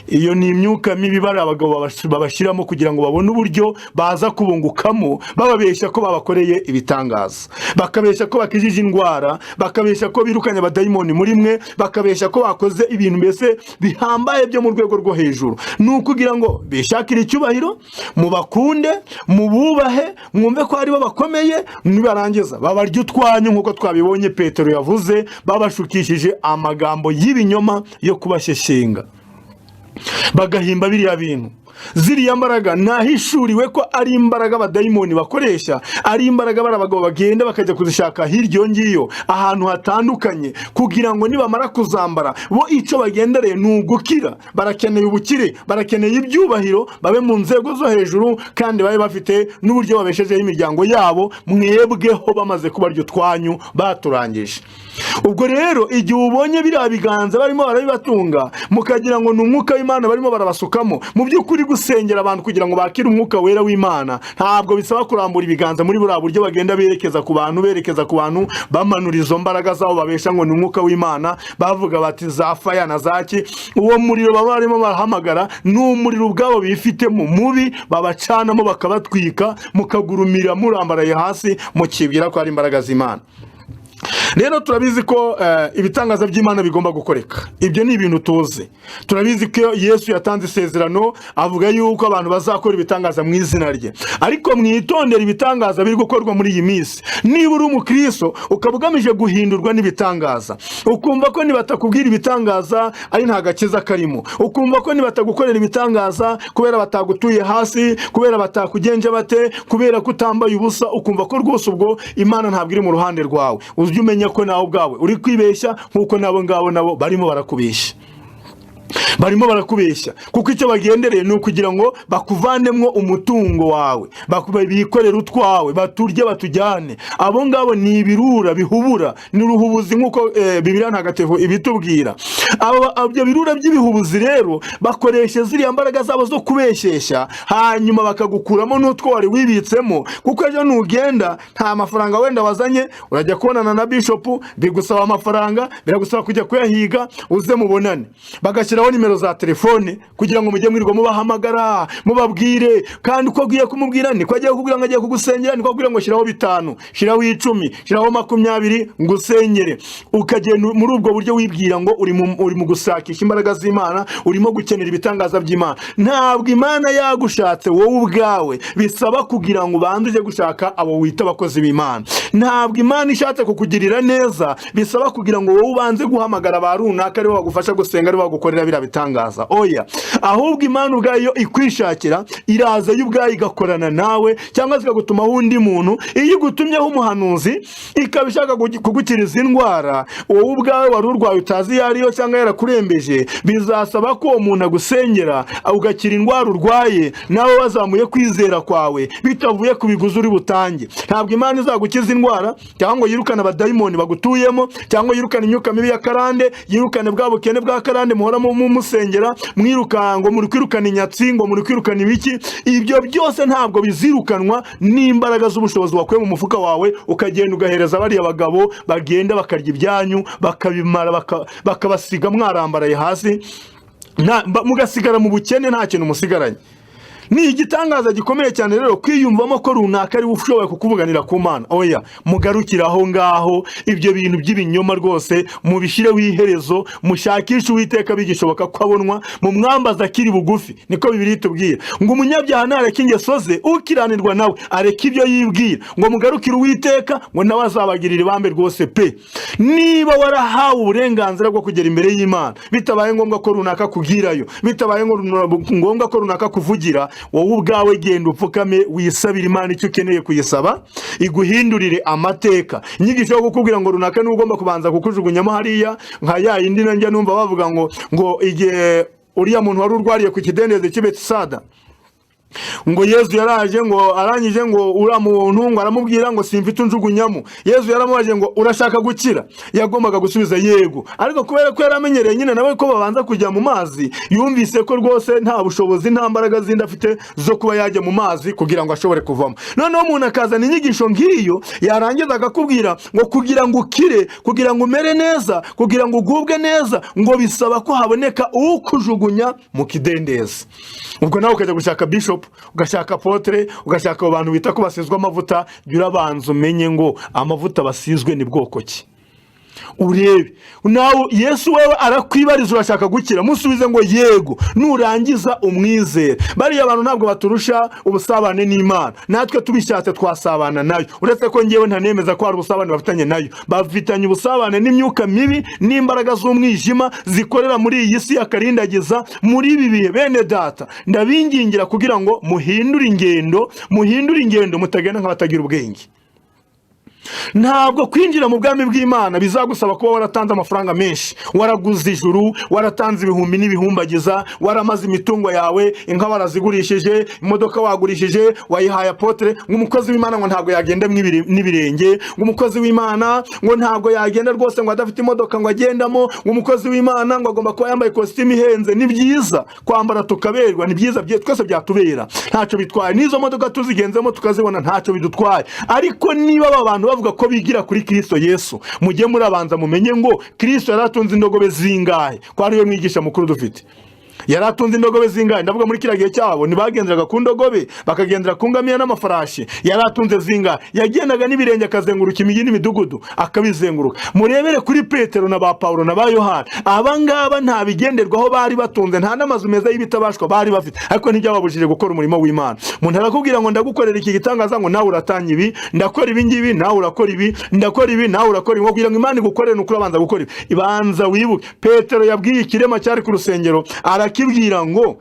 Iyo ni imyuka mibi bari abagabo babashyiramo kugira ngo babone uburyo baza kubungukamo, bababeshya ko babakoreye ibitangaza, bakabeshya ko bakijije indwara, bakabeshya ko birukanye abadayimoni muri mwe, bakabeshya ko bakoze ibintu mbese bihambaye byo mu rwego rwo hejuru. Ni ukugira ngo bishakire icyubahiro, mubakunde, mububahe, mwumve ko aribo bakomeye, nibarangiza babarya utwanyu nk'uko twabibonye Petero yavuze, babashukishije amagambo y'ibinyoma yo kubashyeshyenga, bagahimba biriya bintu. Ziriya mbaraga nahishuriwe ko ari imbaraga abadayimoni bakoresha, ari imbaraga barabagabo bagenda bakajya kuzishaka hiryo ngiyo ahantu hatandukanye, kugira ngo nibamara kuzambara bo ico bagendereye n'ugukira. Barakeneye ubukire, barakeneye ibyubahiro, babe mu nzego zo hejuru, kandi babe bafite n'uburyo babeshejeho imiryango yabo, mwebweho bamaze kubaryo twanyu baturangije. Ubwo rero igihe ubonye biriya biganza barimo barabibatunga, mukagira ngo ni umwuka w'Imana barimo barabasukamo, mu by'ukuri gusengera abantu kugira ngo bakire umwuka wera w'Imana ntabwo bisaba kurambura ibiganza muri buriya buryo bagenda berekeza ku bantu bamanura izo mbaraga zabo babesha ngo ni umwuka w'Imana, bavuga bati za faya na zaki. Uwo muriro baba barimo barahamagara ni umuriro ubwabo bifitemo mubi, babacanamo bakabatwika, mukagurumira murambaraye hasi, mukibwira ko ari imbaraga z'Imana. Rero turabizi ko ibitangaza by'Imana bigomba gukoreka. Ibyo ni ibintu tuzi. Turabizi ko Yesu yatanze isezerano avuga yuko abantu bazakora ibitangaza mu izina rye. Ariko mwitondera ibitangaza biri gukorwa muri iyi minsi. Niba uri umukristo ukabugamije guhindurwa n'ibitangaza, ukumva ko nibatakubwira ibitangaza ari nta gakiza karimo, ukumva ko nibatagukorera ibitangaza kubera batagutuye hasi, kubera batakugenje bate, kubera kutambaye ubusa, ukumva ko rwose ubwo Imana ntabwo iri mu ruhande rwawe. Ujye umenya ko nawe ubwawe uri kwibeshya nk'uko nabo ngabo nabo barimo barakubeshya. Barimo barakubeshya kuko icyo bagendereye ni ukugira ngo bakuvanemwo umutungo wawe, bikorera utwawe, baturye batujyane. Abo ngabo ni ibirura bihubura, ni uruhubuzi nk'uko Bibiliya ntagatifu ibitubwira. Ibyo birura by'ibihubuzi rero bakoresha ziriya mbaraga zabo zo kubeshyeshya, hanyuma bakagukuramo n'utwo wari wibitsemo, kuko ejo nugenda nta mafaranga wenda wazanye, urajya kubonana na bishop, bigusaba amafaranga, biragusaba kujya kuyahiga, uze mubonane, bagashyiraho nimero za telefone kugira ngo mujye mwirirwa mubahamagara mubabwire. Kandi uko agiye kumubwira niko agiye kukubwira ngo agiye kugusengera, niko akubwira ngo shiraho 5, shiraho 10, shiraho 20 ngusengere. Ukagenda muri ubwo buryo wibwira ngo uri mu gusakisha imbaraga z'Imana, urimo gukenera ibitangaza by'Imana. Ntabwo Imana yagushatse wowe ubwawe, bisaba kugira ngo banduje gushaka abo wita abakozi b'Imana. Ntabwo Imana ishatse kukugirira neza, bisaba kugira ngo wowe ubanze guhamagara barunaka ari bagufasha gusenga, ari bagukorera bitangaza. Oya, ahubwo Imana ubwayo ikwishakira, iraza y'ubwayo igakorana nawe, cyangwa zikagutuma undi muntu. Iyo gutumyeho umuhanuzi ikabishaka kugukiriza indwara wowe ubwawe wari urwaye utazi yariyo cyangwa yarakurembeje, bizasaba ko umuntu agusengera ugakira indwara urwaye, nawe wazamuye kwizera kwawe bitavuye kubiguza uri butange. Ntabwo Imana izagukiza indwara cyangwa ngo yirukane abadayimoni bagutuyemo, cyangwa yirukane imyuka mibi ya karande, yirukane bwa bukene bwa karande muhoramo musengera mwiruka ngo muri kwirukana inyatsi, ngo muri kwirukana ibiki. Ibyo byose ntabwo bizirukanwa n'imbaraga z'ubushobozi wakuye mu mufuka wawe ukagenda ugahereza bariya bagabo bagenda bakarya ibyanyu bakabimara bakabasiga mwarambaraye hasi, mugasigara mu bukene nta kintu musigaranye. Ni igitangaza gikomeye cyane rero kwiyumvamo ko runaka ari ushoboye kukuvuganira ku Mana. Oya, mugarukira aho ngaho, ibyo bintu by'ibinyoma rwose mubishire wiherezo, mushakishe Uwiteka bigishoboka ko abonwa, mu mwambaza akiri bugufi. Niko Bibiliya itubwira ngo umunyabyaha nareke ingeso ze, ukiranirwa nawe areke ibyo yibwira, ngo mugarukire Uwiteka ngo nawe azabagirira ibambe rwose pe. Niba warahawe uburenganzira bwo kugera imbere y'Imana, bitabaye ngombwa ko runaka kugirayo, bitabaye ngombwa ko runaka kuvugira, wowe ubwawe genda upfukame wisabira Imana icyo ukeneye kuyisaba iguhindurire amateka. Inyigisho yo kukubwira ngo runaka n'ugomba kubanza kukujugunyamo hariya, nka ya yindi nanjye numva bavuga ngo igihe uriya muntu wari urwariye ku kidendezi cy'i Betisada, ngo Yesu yaraje ngo arangije ngo ura muntu ngo aramubwira ngo simfite unjugunyamo. Yesu yaramubaje ngo urashaka gukira, yagombaga gusubiza yego, ariko kubera ko yaramenyereye nyine nawe ko babanza kujya mu mazi, yumvise ko rwose nta bushobozi nta mbaraga zindi afite zo kuba yajya mu mazi kugira ngo ashobore kuvamo. Noneho umuntu akazana inyigisho nk'iyo, yarangiza akakubwira ngo kugira ngo ukire, kugira ngo umere neza, kugira ngo ugubwe neza, ngo bisaba ko haboneka ukujugunya mu kidendezi. Ubwo nawe ukajya gushaka bishop, ugashaka apotre, ugashaka abantu bita ko basizwe amavuta. Jya urabanza umenye ngo amavuta basizwe ni bwoko ki. Urebe nawe Yesu wewe arakwibariza urashaka gukira, musubize ngo yego, nurangiza umwizere. Bariya abantu ntabwo baturusha ubusabane n'Imana, natwe tubishatse twasabana nayo, uretse ko ngewe ntanemeza ko hari ubusabane bafitanye nayo. Bafitanye ubusabane n'imyuka mibi n'imbaraga z'umwijima zikorera muri iyi si akarindagiza muri ibi bihe. Bene data, ndabingingira kugira ngo muhindure ingendo mutagenda nk'abatagira ubwenge. Ntabwo kwinjira mu bwami bw'Imana bizagusaba kuba waratanze amafaranga menshi, waraguze ijuru, waratanze ibihumbi n'ibihumbagiza, waramaze imitungo yawe, inka warazigurishije, imodoka wagurishije, wayihaye apotre. Umukozi w'Imana ngo ntabwo yagenda n'ibirenge, umukozi w'Imana ngo ntabwo yagenda rwose ngo adafite imodoka ngo agendamo, umukozi w'Imana ngo agomba kuba yambaye costume ihenze. Ni byiza kwambara tukaberwa, ni byiza, twese byatubera, ntacyo bitwaye. Nizo modoka tuzigenzemo tukazibona, ntacyo bidutwaye. Ariko niba abantu bavuga ko bigira kuri Kristo Yesu, mujye murabanza mumenye ngo Kristo yaratunze indogobe zingahe, ko ariyo mwigisha mukuru dufite. Yaratunze indogobe zingahe? Ndavuga muri kiriya gihe cyabo ntibagenderaga ku ndogobe, bakagendera ku ngamiya n'amafarashi. Yaratunze zingahe? Yagendaga n'ibirenge akazenguruka imijyi n'imidugudu akabizenguruka. Murebere kuri Petero na ba Paulo na ba Yohana, abangaba nta bigenderwaho bari batunze, nta n'amazu meza y'ibitabashwa bari bafite, ariko ntibyababujije gukora umurimo w'Imana. Umuntu arakubwira ngo ndagukorera iki gitangaza, ngo nawe uratanya ibi, ndakora ibi ngibi, nawe urakora ibi, ndakora ibi, nawe urakora ibi. Kugira ngo Imana igukorere nuko urabanza gukora ibi. Ibanza wibuke Petero yabwiye ikirema cyari ku rusengero, arakibwira ngo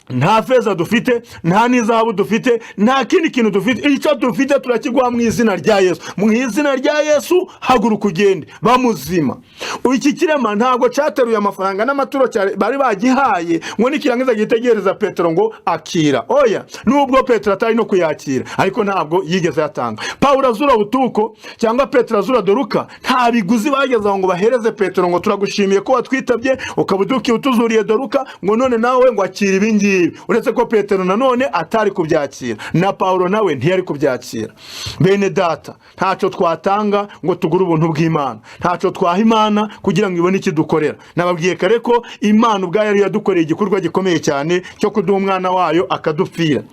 nta feza dufite, nta n'izahabu dufite, nta kindi kintu dufite, icyo dufite turakiguha mu izina rya Yesu. Mu izina rya Yesu haguruka ugende. Bamuzima. Iki kirema ntabwo cyateruye amafaranga n'amaturo bari bagihaye ngo nikirangiza gitegereza Petero ngo akira. Oya, nubwo Petero atari no kuyakira, ariko ntabwo yigeze yatanga. Paulo azura butuko cyangwa Petero azura doruka, nta biguzi bageze ngo bahereze Petero ngo turagushimiye ko watwitabye ukabuduki utuzuriye doruka, ngo none nawe ngo akira ibingi. Uretse ko Petero nanone atari kubyakira, na Paulo nawe ntiyari kubyakira. Bene data, ntacyo twatanga ngo tugure ubuntu bw'Imana, ntacyo twaha Imana kugira ngo ibone ikidukorera. Nababwiye kare ko Imana ubwayo yari yadukoreye igikorwa gikomeye cyane cyo kuduha umwana wayo akadupfira.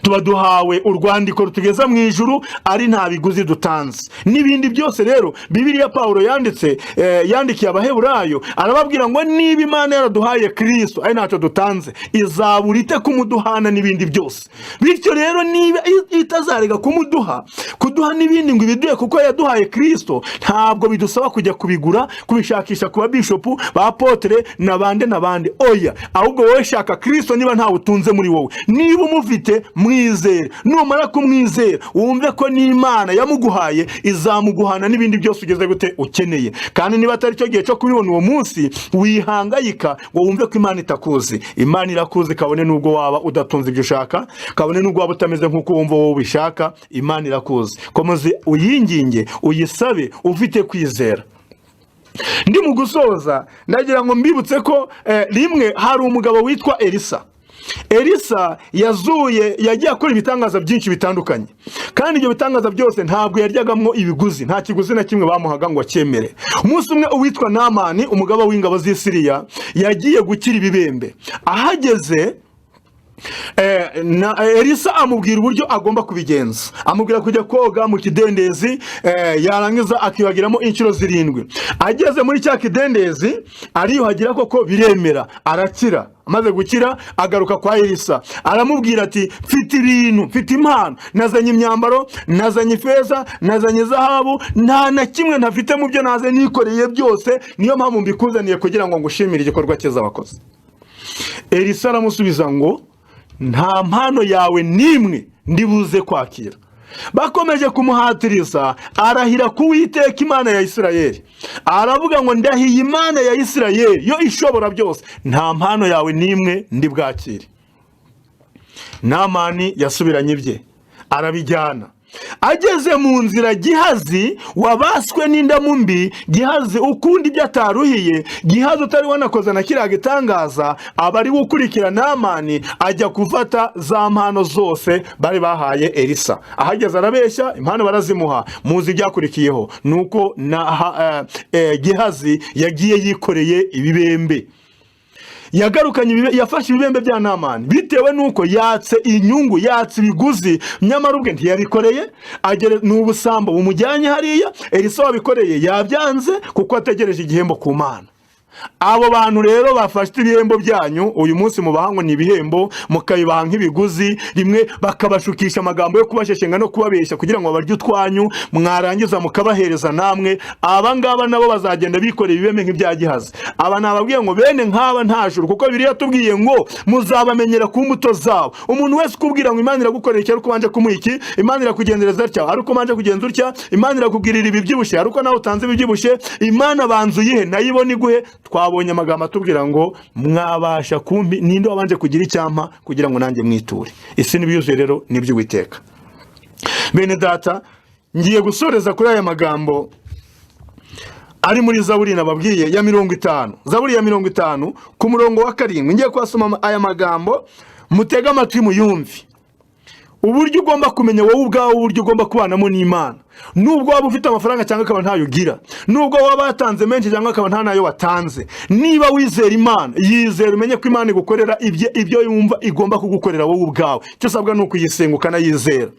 Tuba duhawe urwandiko rutugeza mu ijuru ari nta biguzi dutanze. N'ibindi byose rero Bibiliya Paulo yandikiye Abaheburayo, arababwira ngo niba Imana yaraduhaye Kristo ari ntacyo dutanze, izabura ite kumuduhana n'ibindi byose. Bityo rero niba itazarega kuduha n'ibindi ngo ibiduhe kuko yaduhaye Kristo, ntabwo bidusaba kujya kubigura, kubishakisha kuba bishopu, ba apotre n'abandi. Oya, ahubwo wowe shaka Kristo niba ntawe utunze muri wowe. Niba umufite mwizere, numara kumwizera wumve ko n'Imana yamuguhaye izamuguhana n'ibindi byose ugeze gute ukeneye. Kandi niba atari cyo gihe cyo kubibona uwo munsi, wihangayika ngo wumve ko Imana itakuzi. Imana irakuzi, kabone nubwo waba udatunze ibyo ushaka, kabone nubwo waba utameze nk'uko wumva wowe ubishaka. Imana irakuzi. Komeze uyinginge, uyisabe ufite kwizera. ndi mu gusoza ndagira ngo mbibutse ko rimwe hari umugabo witwa Elisa yagiye akora ibitangaza byinshi bitandukanye, kandi ibyo bitangaza byose ntabwo yaryagamwo ibiguzi, nta kiguzi na kimwe bamuhaga ngo acyemere. Umunsi umwe uwitwa Namani, umugaba w'ingabo z'i Siriya, yagiye gukira ibibembe. Ahageze Elisa amubwira uburyo agomba kubigenza, amubwira kujya koga mu kidendezi, yarangiza akibagiramo inshuro 7. Ageze muri cya kidendezi ariyuhagira koko biremera, arakira. Amaze gukira agaruka kwa Elisa, aramubwira ati mfite ibintu, mfite impano, nazanye imyambaro, nazanye ifeza, nazanye zahabu, nta na kimwe ntafite mu byo naze nikoreye byose, niyo mpamvu mbikuzaniye kugira ngo ngushimire igikorwa cyiza wakoze. Elisa aramusubiza ngo nta mpano yawe nimwe ndibuze kwakira. Bakomeje kumuhatiriza, arahira ku Uwiteka Imana ya Isirayeli, aravuga ngo ndahiye Imana ya Isirayeli yo ishobora byose, nta mpano yawe nimwe ndi bwakire. Namani yasubiranye ibye arabijyana. Ageze mu nzira, Gihazi wabaswe n'indamu mbi, Gihazi ukundi ibyo ataruhiye, Gihazi utari wanakoze na kiriya gitangaza, aba ari gukurikira Namani ajya gufata za mpano zose bari bahaye Elisa. Ahageze arabeshya, impano barazimuha. Muzi byakurikiyeho nuko Gihazi yagiye yikoreye ibibembe. Yagarukanye yafashe ibibembe bya Namani bitewe nuko yatse inyungu, yatse ibiguzi, nyamara ubwe ntiyabikoreye. Agere n'ubusambo bumujyanye hariya. Elisa wabikoreye yabyanze kuko ategereje igihembo ku Mana. Abo bantu rero bafashe ibihembo byanyu uyu munsi mubaha ngo ni ibihembo, mukabibaha nk'ibiguzi, rimwe bakabashukisha amagambo yo kubasheshenga no kubabeshya kugira ngo babarye utwanyu, mwarangiza mukabahereza namwe. Aba ngaba nabo bazagenda bikoreye ibibembe nk'ibya Gihazi. Aba nababwiye ngo bene nk'aba nta juru, kuko Bibiliya yatubwiye ngo muzabamenyera ku mbuto zabo. Umuntu wese ukubwira ngo Imana iragukorera iki ariko ubanje kumuha iki, Imana irakugenzereza atya ariko ubanje kugenza utya, Imana irakugirira ibibyibushye ariko nawe utanze ibibyibushye, Imana banzu yihe nayibona iguhe. Twabonye amagambo atubwira ngo mwabasha kumbi ninde wabanje kugira icyampa kugira ngo nanjye mwiture. Isi n'ibyuzuye rero nibyo Uwiteka. Bene data, ngiye gusoreza kuri aya magambo ari muri Zaburi nababwiye ya 50. Zaburi ya 50 ku murongo wa 7. Ngiye kwasoma aya magambo, mutega amatwi muyumvi. Uburyo ugomba kumenya wowe ubwawe, uburyo ugomba kubanamo n'Imana. Nubwo waba ufite amafaranga cyangwa akaba ntayo ugira, nubwo waba watanze menshi cyangwa akaba nta nayo watanze, niba wizera Imana, yizera umenye ko Imana igukorera ibyo yumva igomba kugukorera wowe ubwawe. Icyo usabwa ni ukuyisenga ukanayizera.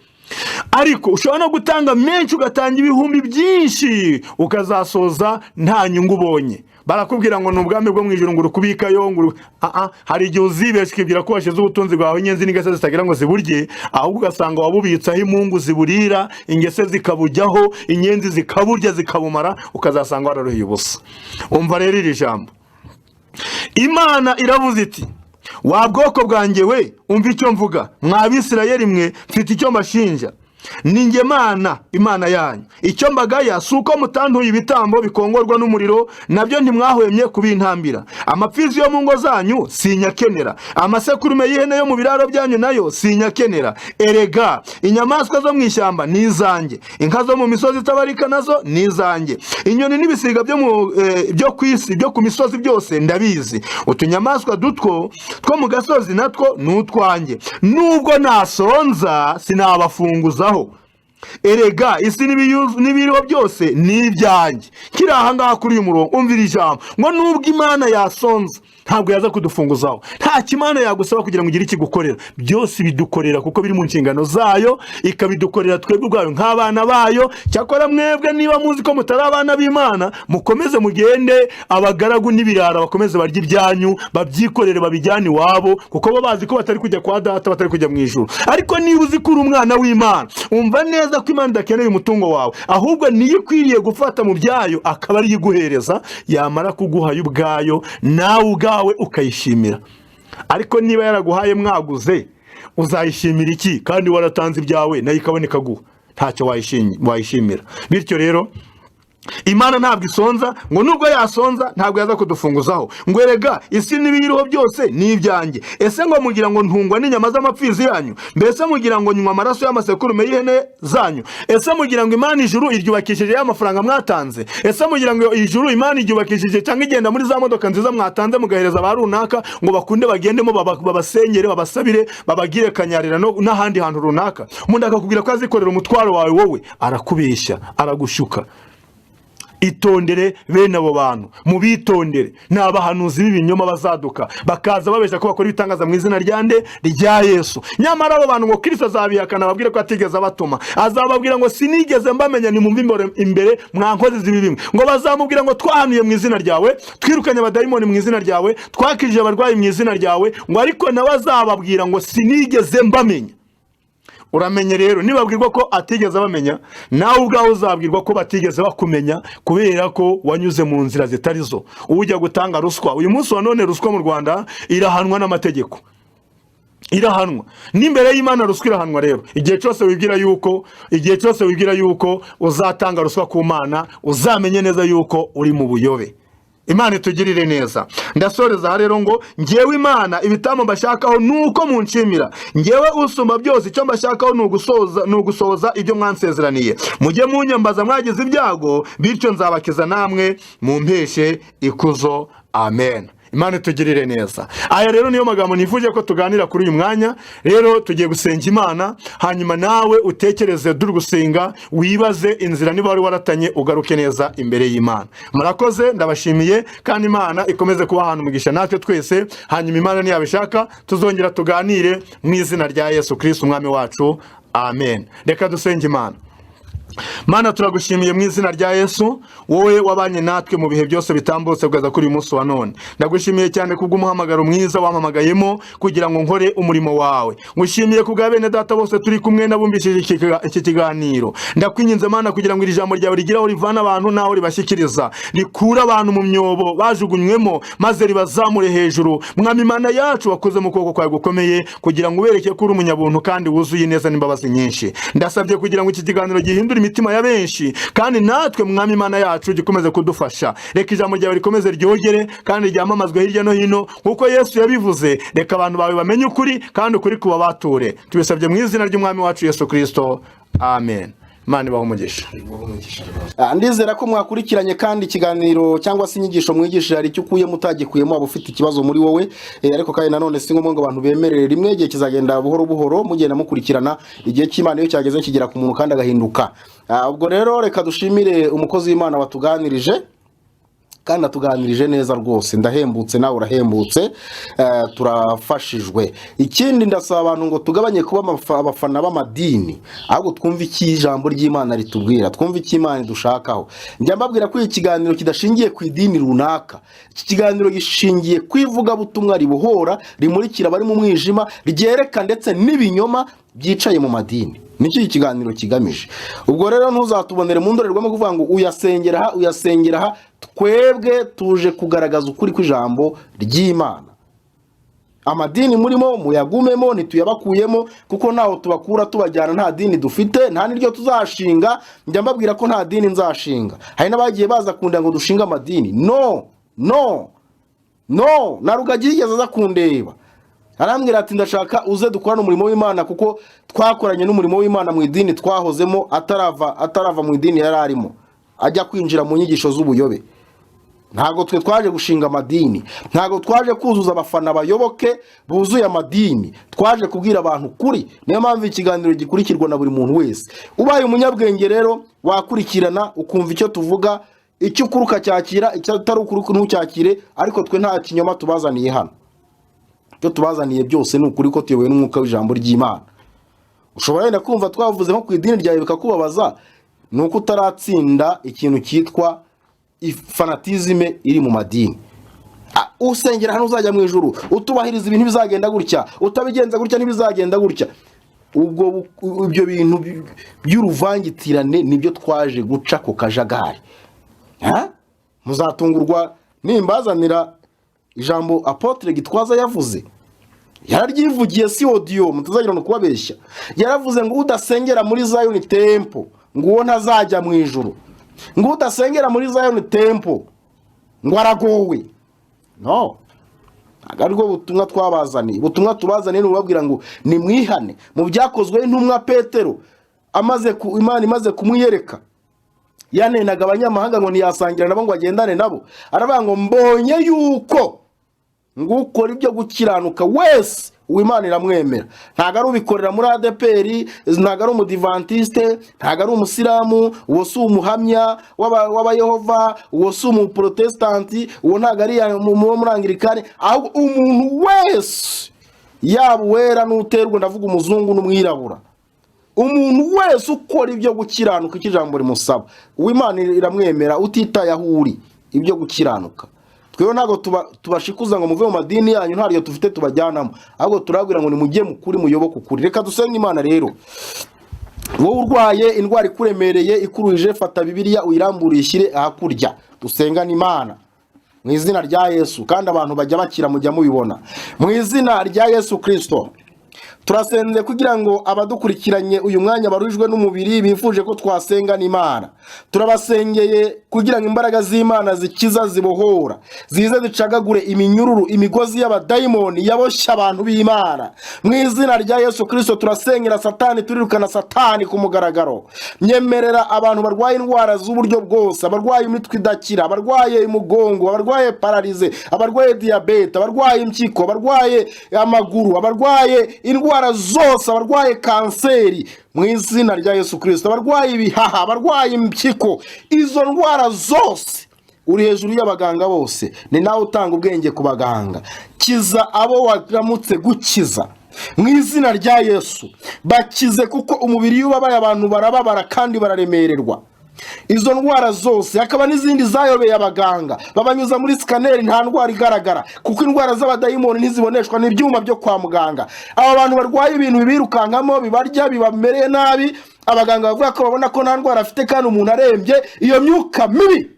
Ariko ushobora no gutanga menshi, ugatanga ibihumbi byinshi, ukazasoza nta nyungu ubonye. Barakubwira ngo n'ubwami bwo mwijuru ngo urukubikayo ngo hari igihe uzibeshye ukibwira ko washize ubutunzi bwawe inyenzi n'ingese zitagira ngo ziburye, ahubwo ugasanga wabubitsaho imungu ziburira, ingese zikabujyaho, inyenzi zikaburya zikabumara, ukazasanga wararuhiye ubusa. Umva rero iri jambo, Imana iravuze iti wa bwoko bwanjye we, umva icyo mvuga, mwa Bisirayeli mwe mfite icyo mbashinja. Ninjye Mana, Imana yanyu. Icyo mbagaya suko mutantuye ibitambo bikongorwa n'umuriro, nabyo ntimwahwemye kubintambira. Amapfizi yo mu ngo zanyu sinyakenera, amasekurume y'ihene yo mu biraro byanyu nayo sinyakenera. Erega inyamaswa zo mu ishyamba nizanjye, inka zo mu misozi itabarika nazo nizanjye, inyoni n'ibisiga byo kwisi byo ku misozi byose ndabizi. Utunyamaswa dutwo two mu gasozi natwo n'utwanjye. Nubwo nasonza sinabafunguzaho. Erega isi n'ibiriho byose ni ibyanjye. Kiri aha ngaha kuri uyu murongo umvira ijambo ngo nubwo Imana yasonza ntabwo yaza kudufunguzaho. Nta kimana yagusaba kugira ngo ugire ikigukorera, byose bidukorera kuko biri mu nshingano zayo, ikabidukorera twebwe ubwayo nk'abana bayo. Cyakora mwebwe niba muzi ko mutari abana b'Imana, mukomeze mugende abagaragu n'ibirara bakomeze barya ibyanyu, babyikorere babijyane iwabo, kuko bo bazi ko batari kujya kwa data, batari kujya mu ijuru. Ariko niba uzi ko uri umwana w'Imana, umva neza ko Imana idakeneye umutungo wawe, ahubwo niyo ikwiriye gufata mu byayo akaba ari iguhereza, yamara kuguhaye ubwayo nawe ubwawe ukayishimira. Ariko niba yaraguhaye mwaguze, uzayishimira iki kandi waratanze ibyawe nayo ikaboneka guha? Ntacyo wayishimira. Bityo rero Imana ntabwo isonza, ngo nubwo yasonza ntabwo yaza kudufunguzaho ngo erega isi n'ibiyiriho byose ni ibyanjye. Ese ngo mugira ngo ntungwa n'inyama z'amapfizi yanyu? Mbese mugira ngo nywa amaraso y'amasekurume y'ihene zanyu? Ese mugira ngo Imana ijuru iryubakishije y'amafaranga mwatanze? Ese mugira ngo ijuru Imana iryubakishije cyangwa igenda muri za modoka nziza mwatanze mugahereza ba runaka ngo bakunde bagendemo babasengere babasabire babagire kanyarira n'ahandi hantu runaka? Umuntu akakubwira ko azikorera umutwaro wawe, wowe arakubeshya, aragushuka. Itondere bene abo bantu, mubitondere. Ni abahanuzi b'ibinyoma bazaduka bakaza babeshya ko bakora ibitangaza mu izina rya Yesu. Nyamara abo bantu ngo Kristo azabihakana ababwire ko atigeze abatuma. Azababwira ngo sinigeze mbamenya, nimumve imbere mwankozi zibi bimwe. Ngo bazamubwira ngo twahanuye mu izina ryawe, twirukanye abadayimoni mu izina ryawe, twakirije abarwayi mu izina ryawe, ngo ariko nawe azababwira ngo sinigeze mbamenya. Uramenye rero, nibabwirwa ko atigeze abamenya, nawe ubwawe uzabwirwa ko batigeze bakumenya, kubera ko wanyuze mu nzira zitari zo. Ujya gutanga ruswa, uyu munsi wa none ruswa mu Rwanda irahanwa n'amategeko, irahanwa n'imbere y'Imana. Ruswa irahanwa rero. Igihe cyose wibwira yuko uzatanga ruswa ku Mana, uzamenye neza yuko uri mu buyobe. Imana itugirire neza. Ndasoreza rero ngo ngewe Imana ibitamo mbashakaho nuko munshimira. Ngewe usumba byose icyo mbashakaho nugusoza ibyo mwansezeraniye. Mujye munyambaza mwagize ibyago, bityo nzabakiza namwe mumpeshe ikuzo. Amen. Imana itugirire neza. Aya rero niyo magambo nifuje ko tuganira kuri uyu mwanya. Rero tugiye gusenga Imana, hanyuma nawe utekereze duri gusenga, wibaze inzira niba wari waratanye, ugaruke neza imbere y'Imana. Murakoze, ndabashimiye, kandi Imana ikomeze kuba ahantu umugisha natwe twese. Hanyuma Imana niyabishaka tuzongera tuganire mu izina rya Yesu Kristo umwami wacu. Amen. Reka dusenge Imana. Mana, turagushimiye mu izina rya Yesu, wowe wabanye natwe mu bihe byose bitambutse kugeza kuri uyu munsi wa none. Ndagushimiye cyane kubw'umuhamagaro mwiza wampamagayemo kugira ngo nkore umurimo wawe. Ngushimiye kubwa bene data bose turi kumwe nabumbishije iki kiganiro. Ndakwinginze Mana kugira ngo iri jambo ryawe rigiraho rivana abantu naho ribashyikiriza, rikura abantu mu myobo bajugunywemo, maze ribazamure hejuru. Mwami Mana yacu, wakoze mu kuboko kwawe gukomeye kugira ngo ubereke ko uri umunyabuntu kandi wuzuye neza n'imbabazi nyinshi. Ndasabye kugira ngo iki kiganiro gihindure imitima ya benshi, kandi natwe Mwami Mana yacu gikomeze kudufasha. Reka ijambo ryawe rikomeze ryogere kandi ryamamazwe hirya no hino kuko Yesu yabivuze. Reka abantu bawe bamenye ukuri, kandi ukuri kuba bature. Tubisabye mu izina ry'umwami wacu Yesu Kristo. Amen. Imana ibahe umugisha. Ndizera ko mwakurikiranye kandi ikiganiro cyangwa se inyigisho mwigisha hari icyo ukuyemo utagikuyemo, waba ufite ikibazo muri wowe, ariko kandi nanone si ngombwa ngo abantu bemerere rimwe. Igihe kizagenda buhoro buhoro mugenda mukurikirana, igihe cy'Imana iyo cyageze kigera ku muntu kandi agahinduka. Ubwo rero reka dushimire umukozi w'Imana watuganirije, kandi atuganirije neza rwose. Ndahembutse, nawe urahembutse, turafashijwe. Ikindi ndasaba abantu ngo tugabanye kuba abafana b'amadini, ahubwo twumve iki ijambo ry'Imana ritubwira, twumve iki Imana idushakaho. Njya mbabwira ko iki kiganiro kidashingiye ku idini runaka. Iki kiganiro gishingiye ku ivugabutumwa ribohora, rimurikira abari mu mwijima, ryereka ndetse n'ibinyoma byicaye mu madini. Nicyo iki kiganiro kigamije. Ubwo rero ntuzatubonere mu ndorerwamo kuvuga ngo uyasengera aha. Twebwe tuje kugaragaza ukuri kw'ijambo ry'Imana. Amadini murimo muyagumemo, ntituyabakuyemo, kuko naho tubakura tubajyana nta dini dufite, nta niryo tuzashinga. Njya mbabwira ko nta dini nzashinga. Hari n'abagiye baza kundeba ngo dushinga amadini. No, na Rugagi yigeze aza kundeba, arambwira ati ndashaka uze dukorane umurimo w'Imana, kuko twakoranye n'umurimo w'Imana mu idini twahozemo, atarava mu idini yari arimo, ajya kwinjira mu nyigisho z'ubuyobe. Ntago twe twaje gushinga amadini, ntago twaje kuzuza abafana bayoboke buzuye amadini, twaje kubwira abantu kuri. Niyo mpamvu ikiganiro gikurikirwa na buri muntu wese. Ubaye umunyabwenge rero wakurikirana ukumva icyo tuvuga, icyo ukuruka cyakira, icyo atari ukuruka ntucyakire, ariko twe nta kinyoma tubazaniye hano. Icyo tubazaniye byose ni ukuri ko tuyobowe n'umwuka w'ijambo ry'Imana. Ushobora wenda kumva twavuze nko ku idini ryawe bikakubabaza, ni uko utaratsinda ikintu cyitwa fanatizme iri mu madini. Usengera hano uzajya mu ijuru, utubahiriza ibintu bizagenda gutya, utabigenza gutya ntibizagenda gutya. Ubwo ibyo bintu by'uruvangitirane nibyo twaje guca ku kajagari. Muzatungurwa nimbazanira ijambo Apotre Gitwaza yavuze. Yararyivugiye si audio, mutazagira no kubabeshya. Yaravuze ngo udasengera muri Zion Temple ngo uwo ntazajya mu ijuru. ngo udasengera muri Zion Temple ngo aragowe. No, ntabwo aribwo butumwa twabazaniye. Ubutumwa tubazaniye ni ubabwira ngo nimwihane mu byakozwe n'intumwa Petero Imana imaze kumwiyereka. Yanenaga abanyamahanga ngo ntiyasangira nabo ngo agendane nabo, aravuga ngo mbonye yuko ngo ukora ibyo gukiranuka wese Uwimana iramwemera. Ntago ari ubikorera muri ADPR, ntago ari umudivantiste, ntago ari umusilamu, uwo si umuhamya w'abayehova, uwo si umuprotestanti, uwo ntago ari muri Anglikani, ahubwo umuntu wese yaba wera n'uterwa, ndavuga umuzungu n'umwirabura, umuntu wese ukora ibyo gukiranuka ikijambo rimusaba Uwimana iramwemera utitaye aho uri ibyo gukiranuka. Twewe ntago tubashikuza ngo muve mu madini yanyu ntaryo tufite tubajyanamo, ahubwo turabwira ngo nimujye mukuri muyoboke ukuri. Reka dusenge Imana rero. Wowe urwaye indwara ikuremereye ikuruje, fata Bibiliya uyirambure ishyire ahakurya, dusengana Imana mu izina rya Yesu, kandi abantu bajya bakira mujya mubibona mu izina rya Yesu Kristo. Turasenze kugira ngo abadukurikiranye uyu mwanya baruhijwe n'umubiri bifuje ko twasengana Imana. Turabasengeye kugira ngo imbaraga z'Imana zikiza zibohora zize zicagagure iminyururu imigozi y'abadayimoni yaboshya abantu b'Imana. Mu izina rya Yesu Kristo turasengera Satani, turirukana Satani ku mugaragaro. Nyemerera abantu barwaye indwara z'uburyo bwose, abarwaye imitwe idakira, abarwaye umugongo, abarwaye paralize, abarwaye diabete, abarwaye impyiko, abarwaye amaguru, abarwaye indwara zose, abarwaye kanseri mu izina rya Yesu Kristo, abarwaye ibihaha, abarwaye impyiko, izo ndwara zose uri hejuru y'abaganga bose, ni nawe utanga ubwenge ku baganga. Kiza abo waramutse gukiza mu izina rya Yesu, bakize kuko umubiri y'ubabaye abantu barababara kandi bararemererwa. Izo ndwara zose, hakaba n'izindi zayobeye abaganga babanyuza muri scanner nta ndwara igaragara, kuko indwara z'abadayimoni ntiziboneshwa n'ibyuma byo kwa muganga. Aba bantu barwaye ibintu bibirukankamo bibarya bibamereye nabi, abaganga bavuga ko babona ko nta ndwara afite kandi umuntu arembye, iyo myuka mibi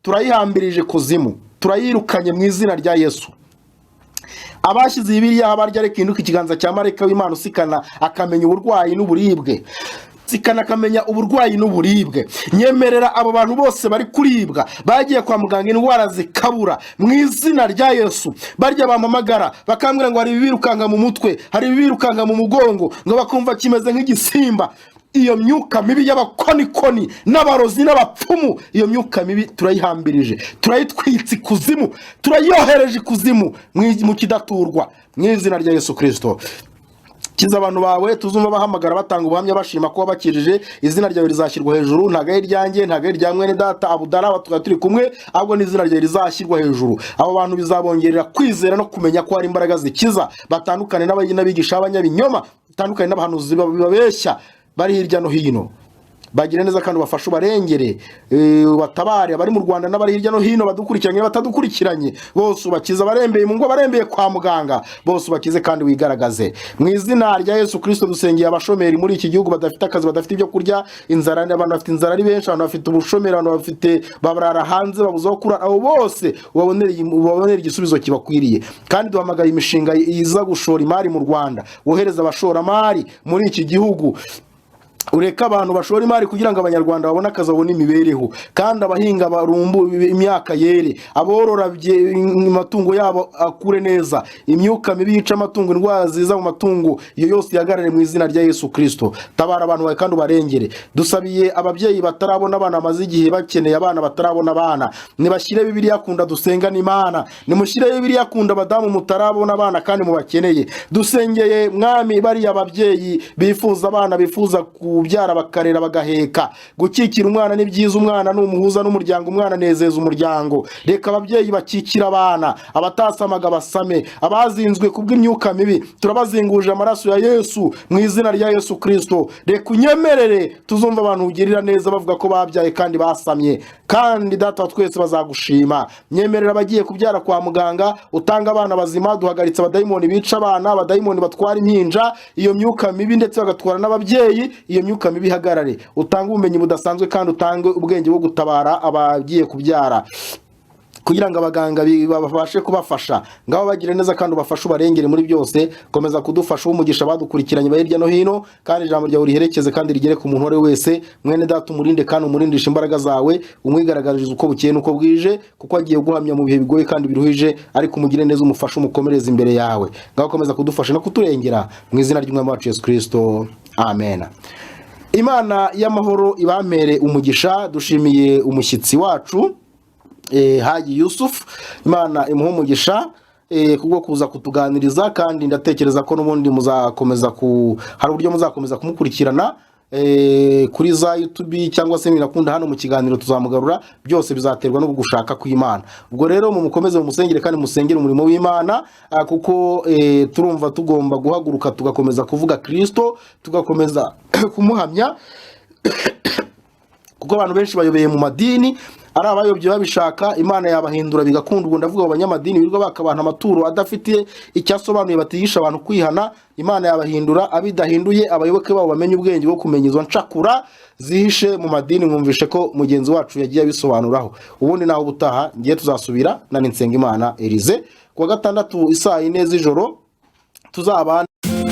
turayihambirije kuzimu, turayirukanye mu izina rya Yesu. Abashyize Bibiliya abarya reka induka ikiganza cya marayika w'Imana usikana akamenya uburwayi n'uburibwe, sikanakamenya uburwayi n'uburibwe. Nyemerera abo bantu bose bari kuribwa bagiye kwa muganga indwara zikabura mu izina rya Yesu, barya bamamagara bakambwira ngo hari ibirukanga mu mutwe, hari ibirukanga mu mugongo, ngo bakumva kimeze nk'igisimba. Iyo myuka mibi y'abakonikoni n'abarozi n'abapfumu, iyo myuka mibi turayihambirije, turayitwitse ikuzimu, turayohereje ikuzimu mu kidaturwa mu izina rya Yesu Kristo. Kiza abantu bawe tuzumva bahamagara batanga ubuhamya bashima ko bakirije, izina ryawe rizashyirwa hejuru, ntago ari ryanjye, ntago ari rya mwene data Abudara batuga turi kumwe, ahubwo n'izina ryawe rizashyirwa hejuru. Abo bantu bizabongerera kwizera no kumenya ko hari imbaraga zikiza, batandukane n'abigisha b'abanyabinyoma, batandukane n'abahanuzi babeshya bari hirya no hino. Bagire neza kandi ubafashe ubarengere, batabare abari mu Rwanda n'abari hirya no hino badukurikiranye batadukurikiranye, bose ubakiza, barembeye mu ngo, barembeye kwa muganga, bose ubakize kandi wigaragaze mu izina rya Yesu Kristo. Dusengeye abashomeri muri iki gihugu badafite akazi, badafite ibyo kurya, inzara, abantu bafite inzara ari benshi, abantu bafite ubushomeri, abantu bafite babarara hanze babuze aho kurara, abo bose ubabonera igisubizo kibakwiriye. Kandi duhamagaye imishinga iza gushora imari mu Rwanda, wohereza abashoramari muri iki gihugu, ureka abantu bashora imari kugira ngo abanyarwanda babone akazi, babone imibereho, kandi abahinga barumbu imyaka yere, aborora amatungo yabo akure neza, imyuka mibi yica amatungo, indwara ziza mu matungo iyo yose yagarare mu izina rya Yesu Kristo. Tabara abantu bawe kandi ubarengere. Dusabiye ababyeyi batarabona abana, amaze igihe bakeneye abana batarabona abana, nibashyire Bibiliya kunda dusengana Imana, nimushyire Bibiliya kunda abadamu mutarabona abana kandi mubakeneye. Dusengeye mwami bari ababyeyi bifuza abana, bifuza kubyara bakarera bagaheka, gukikira umwana ni byiza, umwana n'umuhuza n'umuryango, umwana nezeza umuryango. Reka ababyeyi bakikira abana, abatasamaga basame, abazinzwe kubw'imyuka mibi turabazinguje amaraso ya Yesu mu izina rya Yesu Kristo. Reka unyemerere tuzumva abantu ugirira neza bavuga ko babyaye kandi basamye, kandi data wa twese bazagushima. Nyemerera abagiye kubyara kwa muganga, utanga abana bazima, duhagaritse abadayimoni bica abana, abadayimoni batwara impinja, iyo myuka mibi ndetse bagatwara n'ababyeyi, iyo myuka mibi hagarare. Utanga ubumenyi budasanzwe kandi utange ubwenge bwo gutabara abagiye kubyara. kugira ngo abaganga babashe kubafasha. Ngaho bagire neza kandi ubafashe ubarengere muri byose. Komeza kudufasha umugisha badukurikiranye hirya no hino, kandi ijambo ryawe riherekeze kandi rigere ku muntu wese. Mwene data umurinde kandi umurindisha imbaraga zawe, umwigaragarize uko bukeye nuko bwije, kuko agiye guhamya mu bihe bigoye kandi biruhije, ariko umugire neza, umufashe, umukomereze imbere yawe. Ngaho komeza kudufasha no kuturengera mu izina ry'Umwami wacu Yesu Kristo, amen. Imana y'amahoro ibamere umugisha. Dushimiye umushyitsi wacu Haji Yusuf, Imana imuhe umugisha kubwo kuza kutuganiriza, kandi ndatekereza ko n'ubundi muzakomeza hari uburyo muzakomeza kumukurikirana kuri za YouTube cyangwa se nirakunda hano mu kiganiro tuzamugarura. Byose bizaterwa no gushaka kw'Imana. Ubwo rero mukomeze musengere kandi musengere umurimo w'Imana, kuko turumva tugomba guhaguruka tugakomeza kuvuga Kristo, tugakomeza kumuhamya kuko abantu benshi bayobeye mu madini, ari abayobye babishaka Imana yabahindura bigakunda. Ubwo ndavuga abanyamadini birirwa bakabana amaturo adafite icyasobanuye, batigisha abantu kwihana. Imana yabahindura, abidahinduye abayoboke babo bamenye ubwenge bwo kumenya izo ncakura zihishe mu madini. Mwumvishe ko mugenzi wacu yagiye abisobanuraho. Ubundi naho ubutaha ngiye tuzasubira na Nsengimana Elise kuwa gatandatu isaa 4 z'ijoro tuzabana.